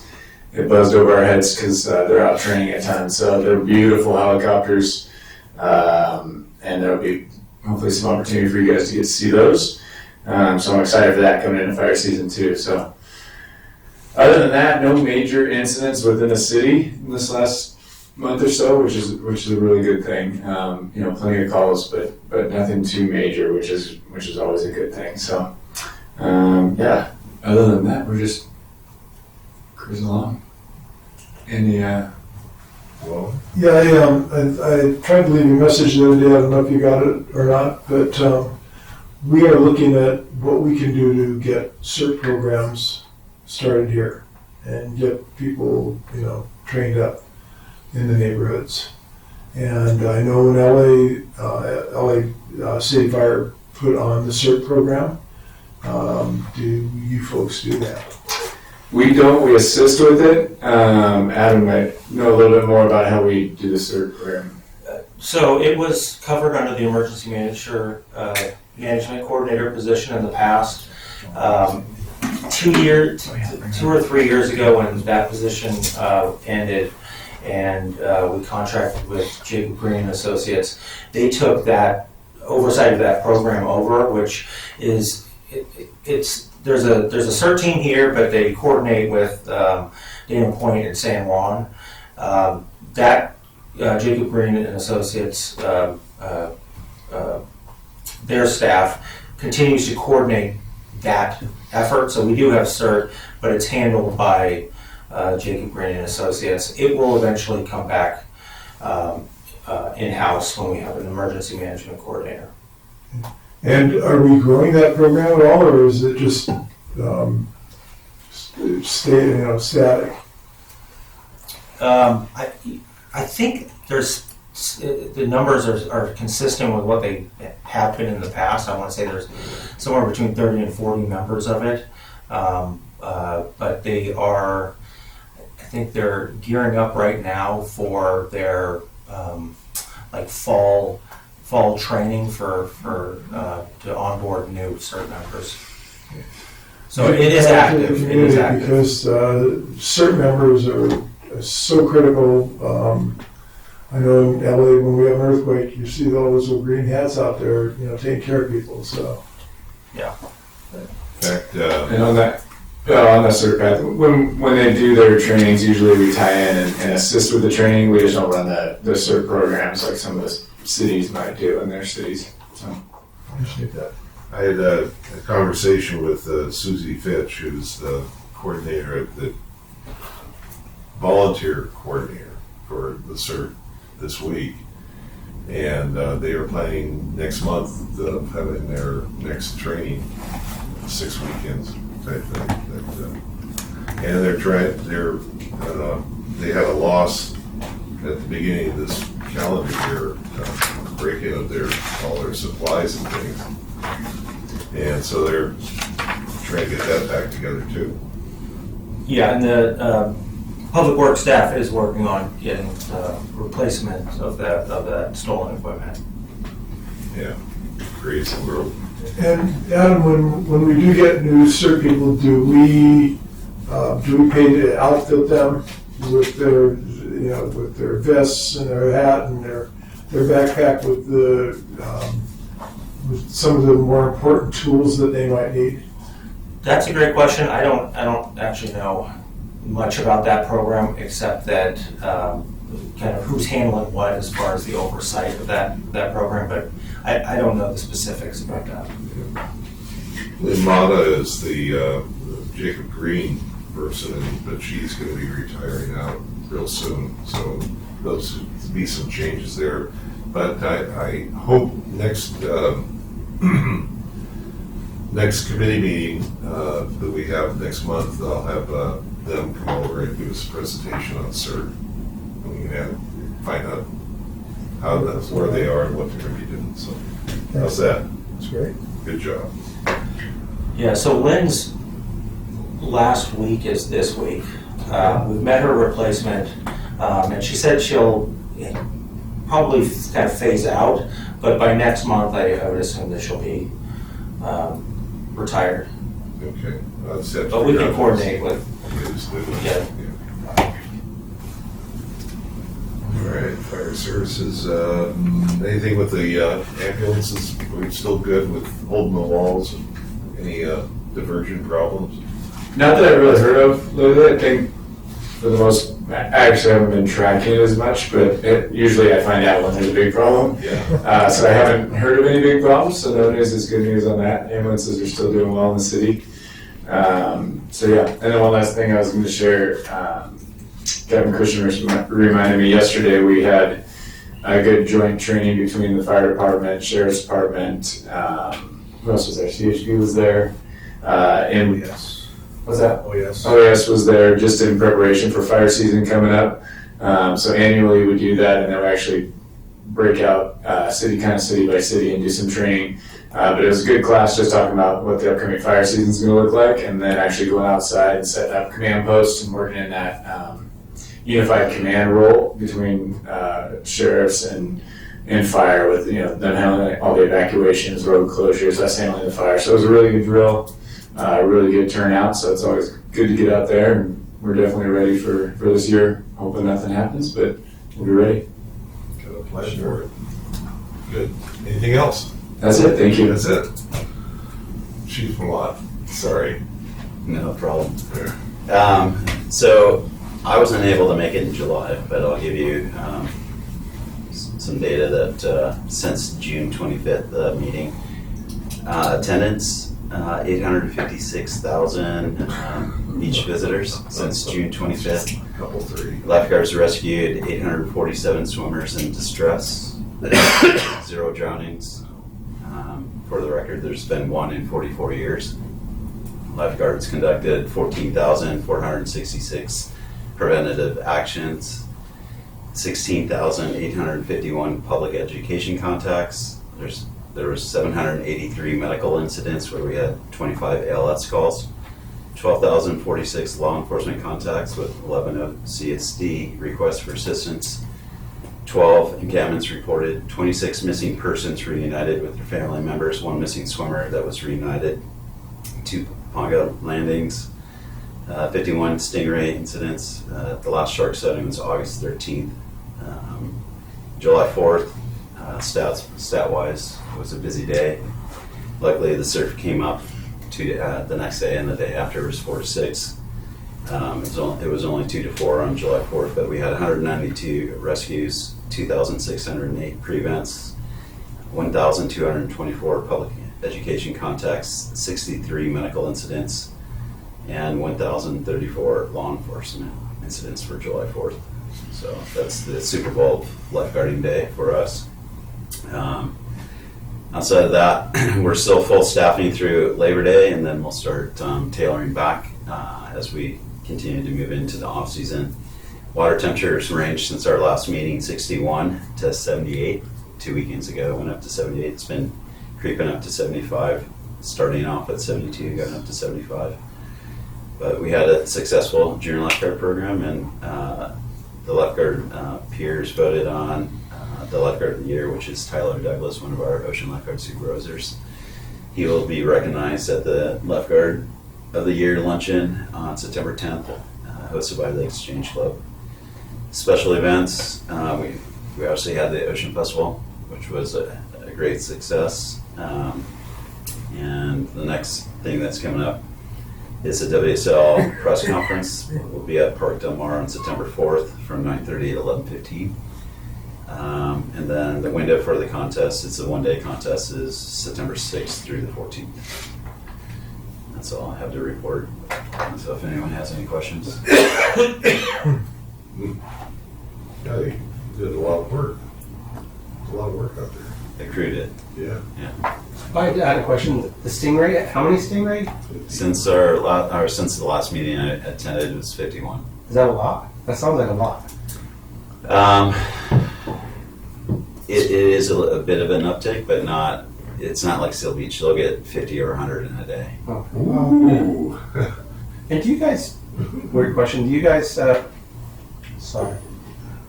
it buzzed over our heads because they're out training at times. So they're beautiful helicopters, and there'll be hopefully some opportunity for you guys to get to see those. So I'm excited for that coming into fire season too. So other than that, no major incidents within the city in this last month or so, which is a really good thing. Plenty of calls, but nothing too major, which is always a good thing. So yeah. Other than that, we're just cruising along. Any Well, Yeah, I tried to leave you a message the other day. I don't know if you got it or not, but we are looking at what we can do to get CERT programs started here and get people, trained up in the neighborhoods. And I know when LA City Fire put on the CERT program. Do you folks do that? We don't. We assist with it. Adam might know a little bit more about how we do the CERT program. So it was covered under the emergency management coordinator position in the past. 2 or 3 years ago, when that position ended, and we contracted with Jacob Green Associates, they took that oversight of that program over, which is there's a CERT team here, but they coordinate with Dana Point and San Juan. that Jacob Green and Associates, their staff continues to coordinate that effort. So we do have CERT, but it's handled by Jacob Green and Associates. It will eventually come back in-house when we have an emergency management coordinator. And are we growing that program at all, or is it just static? I think the numbers are consistent with what they have been in the past. I want to say there's somewhere between 30 and 40 members of it, but they are. I think they're gearing up right now for their like fall training for to onboard new CERT members. So it is active. It is active because CERT members are so critical. I know in LA when we have an earthquake, you see all those little green hats out there, taking care of people. So yeah. In fact, And on that CERT path, when they do their trainings, usually we tie in and assist with the training. We just don't run the CERT programs like some of the cities might do in their cities. So I appreciate that. I had a conversation with Susie Fitch, who's the coordinator, the volunteer coordinator for the CERT this week. And they are planning next month of having their next training, 6 weekends type thing. And they had a loss at the beginning of this calendar year, breaking of all their supplies and things. And so they're trying to get that back together too. Yeah, and the public works staff is working on getting replacement of that stolen equipment. Yeah, creates the world. And Adam, when we do get new CERT people, do we pay to outfit them with their vests and their hat and their backpack with some of the more important tools that they might need? That's a great question. I don't actually know much about that program except that kind of who's handling what as far as the oversight of that program, but I don't know the specifics about that. Lynn Mata is the Jacob Green person, but she's going to be retiring out real soon, so those will be some changes there. But I hope next next committee meeting that we have next month, I'll have them come over and give us a presentation on CERT. And we can find out where they are and what they're going to be doing. So how's that? That's great. Good job. Yeah, so Lynn's last week is this week. We've met her replacement, and she said she'll probably kind of phase out, but by next month I would assume that she'll be retired. Okay. But we can coordinate with. Yeah. All right, fire services. Anything with the ambulances? We're still good with holding the walls? Any diversion problems? not that I really heard of lately. I think for the most, I actually haven't been tracking it as much, but usually I find out when there's a big problem. Yeah. So I haven't heard of any big problems, so no news is good news on that. Ambulances are still doing well in the city. So yeah, and then one last thing I was going to share, Kevin Kushner reminded me yesterday we had a good joint training between the fire department, sheriff's department, who else was there? CHP was there. And Yes. what's that? Oh, yes. OAS was there just in preparation for fire season coming up. So annually we do that, and then we actually break out city by city and do some training. But it was a good class just talking about what the upcoming fire season is going to look like, and then actually going outside and setting up command posts and working in that unified command role between sheriffs and fire, with them handling all the evacuations, road closures, us handling the fire. So it was a really good drill, really good turnout. So it's always good to get out there, and we're definitely ready for this year. Hoping nothing happens, but we'll be ready. Got a plan for it. Good. Anything else? That's it. Thank you. That's it. Chief Malott, sorry. No problem. There. So I wasn't able to make it in July, but I'll give you some data that since June 25th meeting, attendance 856,000 beach visitors since June 25th. Couple three. Lifeguards rescued 847 swimmers in distress, 0 drownings. For the record, there's been 1 in 44 years. Lifeguards conducted 14,466 preventative actions, 16,851 public education contacts. There was 783 medical incidents where we had 25 ALS calls, 12,046 law enforcement contacts with 11 of CSD requests for assistance, 12 encampments reported, 26 missing persons reunited with their family members, 1 missing swimmer that was reunited, 2 Ponga landings, 51 stingray incidents. The last shark sighting was August 13th. July 4th, stat-wise, was a busy day. Luckily, the surf came up the next day, and the day after was 4 to 6. It was only 2 to 4 on July 4th, but we had 192 rescues, 2,608 prevents, 1,224 public education contacts, 63 medical incidents, and 1,034 law enforcement incidents for July 4th. So that's the Super Bowl lifeguarding day for us. Outside of that, we're still full staffing through Labor Day, and then we'll start tailoring back as we continue to move into the off season. Water temperatures ranged since our last meeting, 61 to 78. 2 weekends ago, went up to 78. It's been creeping up to 75, starting off at 72, going up to 75. But we had a successful junior lifeguard program, and the lifeguard peers voted on the lifeguard of the year, which is Tyler Douglas, one of our ocean lifeguard supervisors. He will be recognized at the lifeguard of the year luncheon on September 10th, hosted by the Exchange Club. Special events, we obviously had the Ocean Festival, which was a great success. And the next thing that's coming up is the WSL press conference. We'll be at Park Del Mar on September 4th from 9:30 to 11:15. And then the window for the contest, it's a one-day contest, is September 6th through the 14th. That's all I have to report. So if anyone has any questions. Yeah, they did a lot of work. A lot of work out there. The crew did. Yeah. I had a question. The stingray, how many stingray? Since since the last meeting I attended, it was 51. Is that a lot? That sounds like a lot. It is a bit of an uptick, but it's not like Seal Beach. They'll get 50 or 100 in a day. Oh. Ooh. And do you guys, weird question, do you guys, sorry,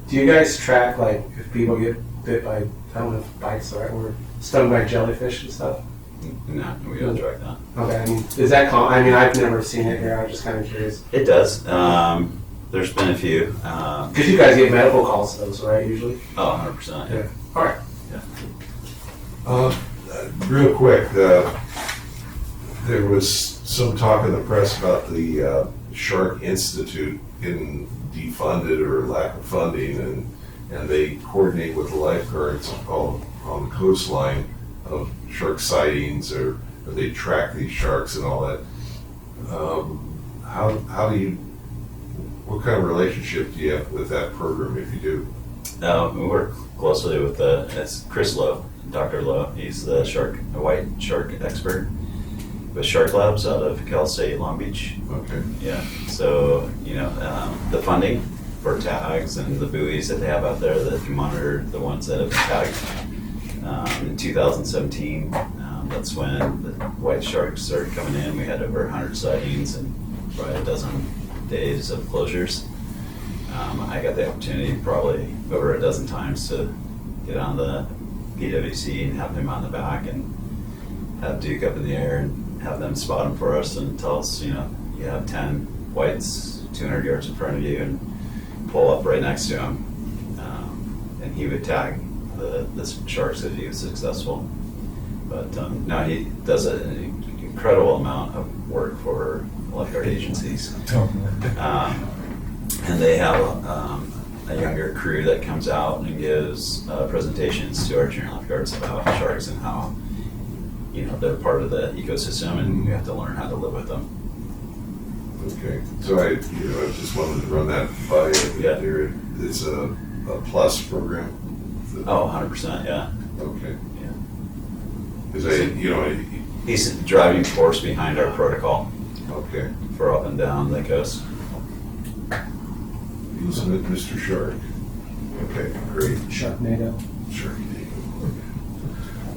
do you guys track, like, if people get bit by, I don't know if bite's the right word, stung by jellyfish and stuff? No, we don't track that. Okay, I mean, is that I mean, I've never seen it here, I'm just kind of curious. It does. There's been a few. Because you guys get medical calls to those, right, usually? Oh, 100%. Yeah. All right. Real quick, there was some talk in the press about the Shark Institute getting defunded or lack of funding, and they coordinate with the lifeguards on the coastline of shark sightings, or they track these sharks and all that. How do you? What kind of relationship do you have with that program, if you do? We work closely with it's Chris Lowe, Dr. Lowe. He's the white shark expert with Shark Labs out of Cal State Long Beach. Okay. Yeah. So the funding for tags and the buoys that they have out there that can monitor the ones that have been tagged. In 2017, that's when the white sharks started coming in. We had over 100 sightings and probably a dozen days of closures. I got the opportunity probably over a dozen times to get on the PWC and have them on the back and have Duke up in the air and have them spot them for us and tell us, you have 10 whites 200 yards in front of you, and pull up right next to him. And he would tag the sharks if he was successful. But no, he does an incredible amount of work for lifeguard agencies. And and they have a younger crew that comes out and gives presentations to our junior lifeguards about sharks and how, you know, they're part of the ecosystem and we have to learn how to live with them. Okay, so I just wanted to run that by you. Yeah. There is a plus program. Oh, 100%, yeah. Okay. Yeah. Because He's the driving force behind our protocol okay. for up and down the coast. Isn't it Mr. Shark? Okay, great. Sharknado. Sure.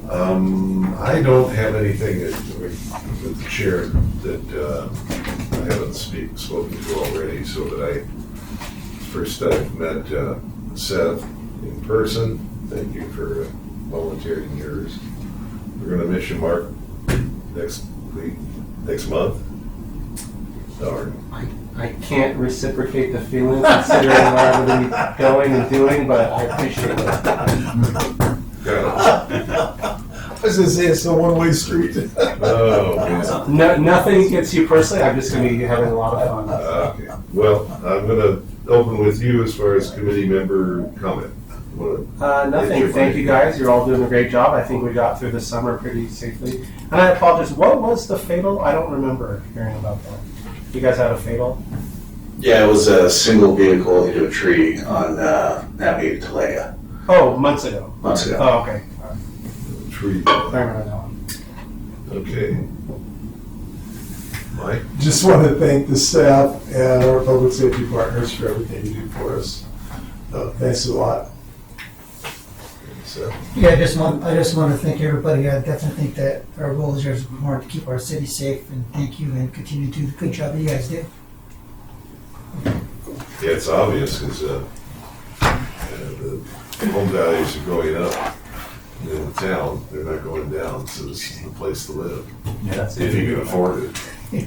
I don't have anything with the chair that I haven't spoken to already, so that first I've met Seth in person. Thank you for volunteering yours. We're gonna miss you, Mark, next month. Darn. I can't reciprocate the feeling considering where I'm going to be going and doing, but I appreciate it. Got I was gonna say it's a one-way street. it. Oh, No, nothing against you personally. I'm just going to be having a lot of fun. okay. Well, I'm gonna open with you as far as committee member comment. Nothing. Thank you guys. You're all doing a great job. I think we got through the summer pretty safely. And I apologize. What was the fatal? I don't remember hearing about that. You guys had a fatal? Yeah, it was a single vehicle into a tree on Navigate to Talaya Oh, months ago. months ago. Oh, okay. Tree. I remember that one. Okay. Mike? Just want to thank the staff and our public safety partners for everything you do for us. Thanks a lot. Seth? Yeah, I just want to thank everybody. I definitely think that our goal is just more to keep our city safe, and thank you, and continue to do the good job that you guys do. Yeah, it's obvious because the home values are going up in the town. They're not going down, so this is the place to live. Yeah. If you can afford it.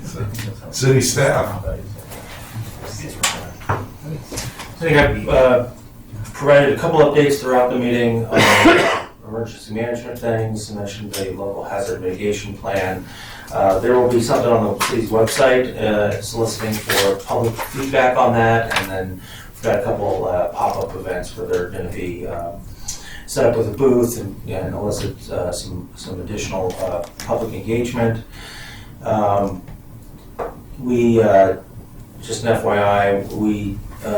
So, city staff. So you have provided a couple updates throughout the meeting on emergency management things. I mentioned the local hazard mitigation plan. There will be something on the city's website soliciting for public feedback on that, and then we've got a couple pop-up events where they're going to be set up with a booth and elicit some additional public engagement. Just an FYI,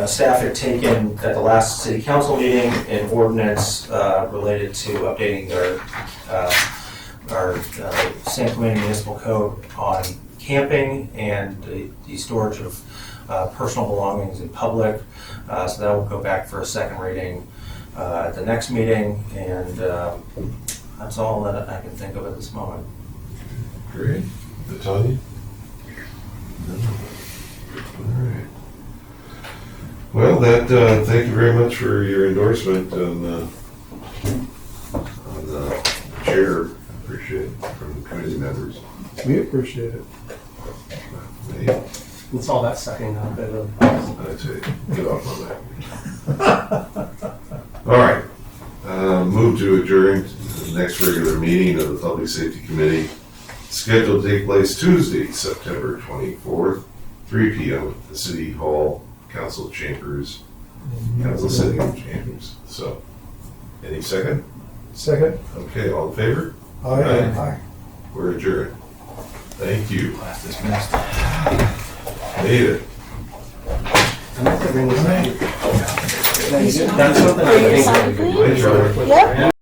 staff had taken at the last city council meeting an ordinance related to updating our San Clemente Municipal Code on camping and the storage of personal belongings in public. So that will go back for a second reading at the next meeting, and that's all that I can think of at this moment. Great. Tanya? No. All right. Well, thank you very much for your endorsement on the chair. Appreciate it from the committee members. We appreciate it. It's all that sucking up. I'd say get off on that. All right. Move to adjourn to the next regular meeting of the Public Safety Committee, scheduled to take place Tuesday, September 24th, 3 p.m. at the City Hall Council Chambers, Council City Chambers. So, any second? Second? Okay, all in favor? Aye. We're adjourned. Thank you. Made it. I meant to bring this back. Are you That's something I think. Later. Yep.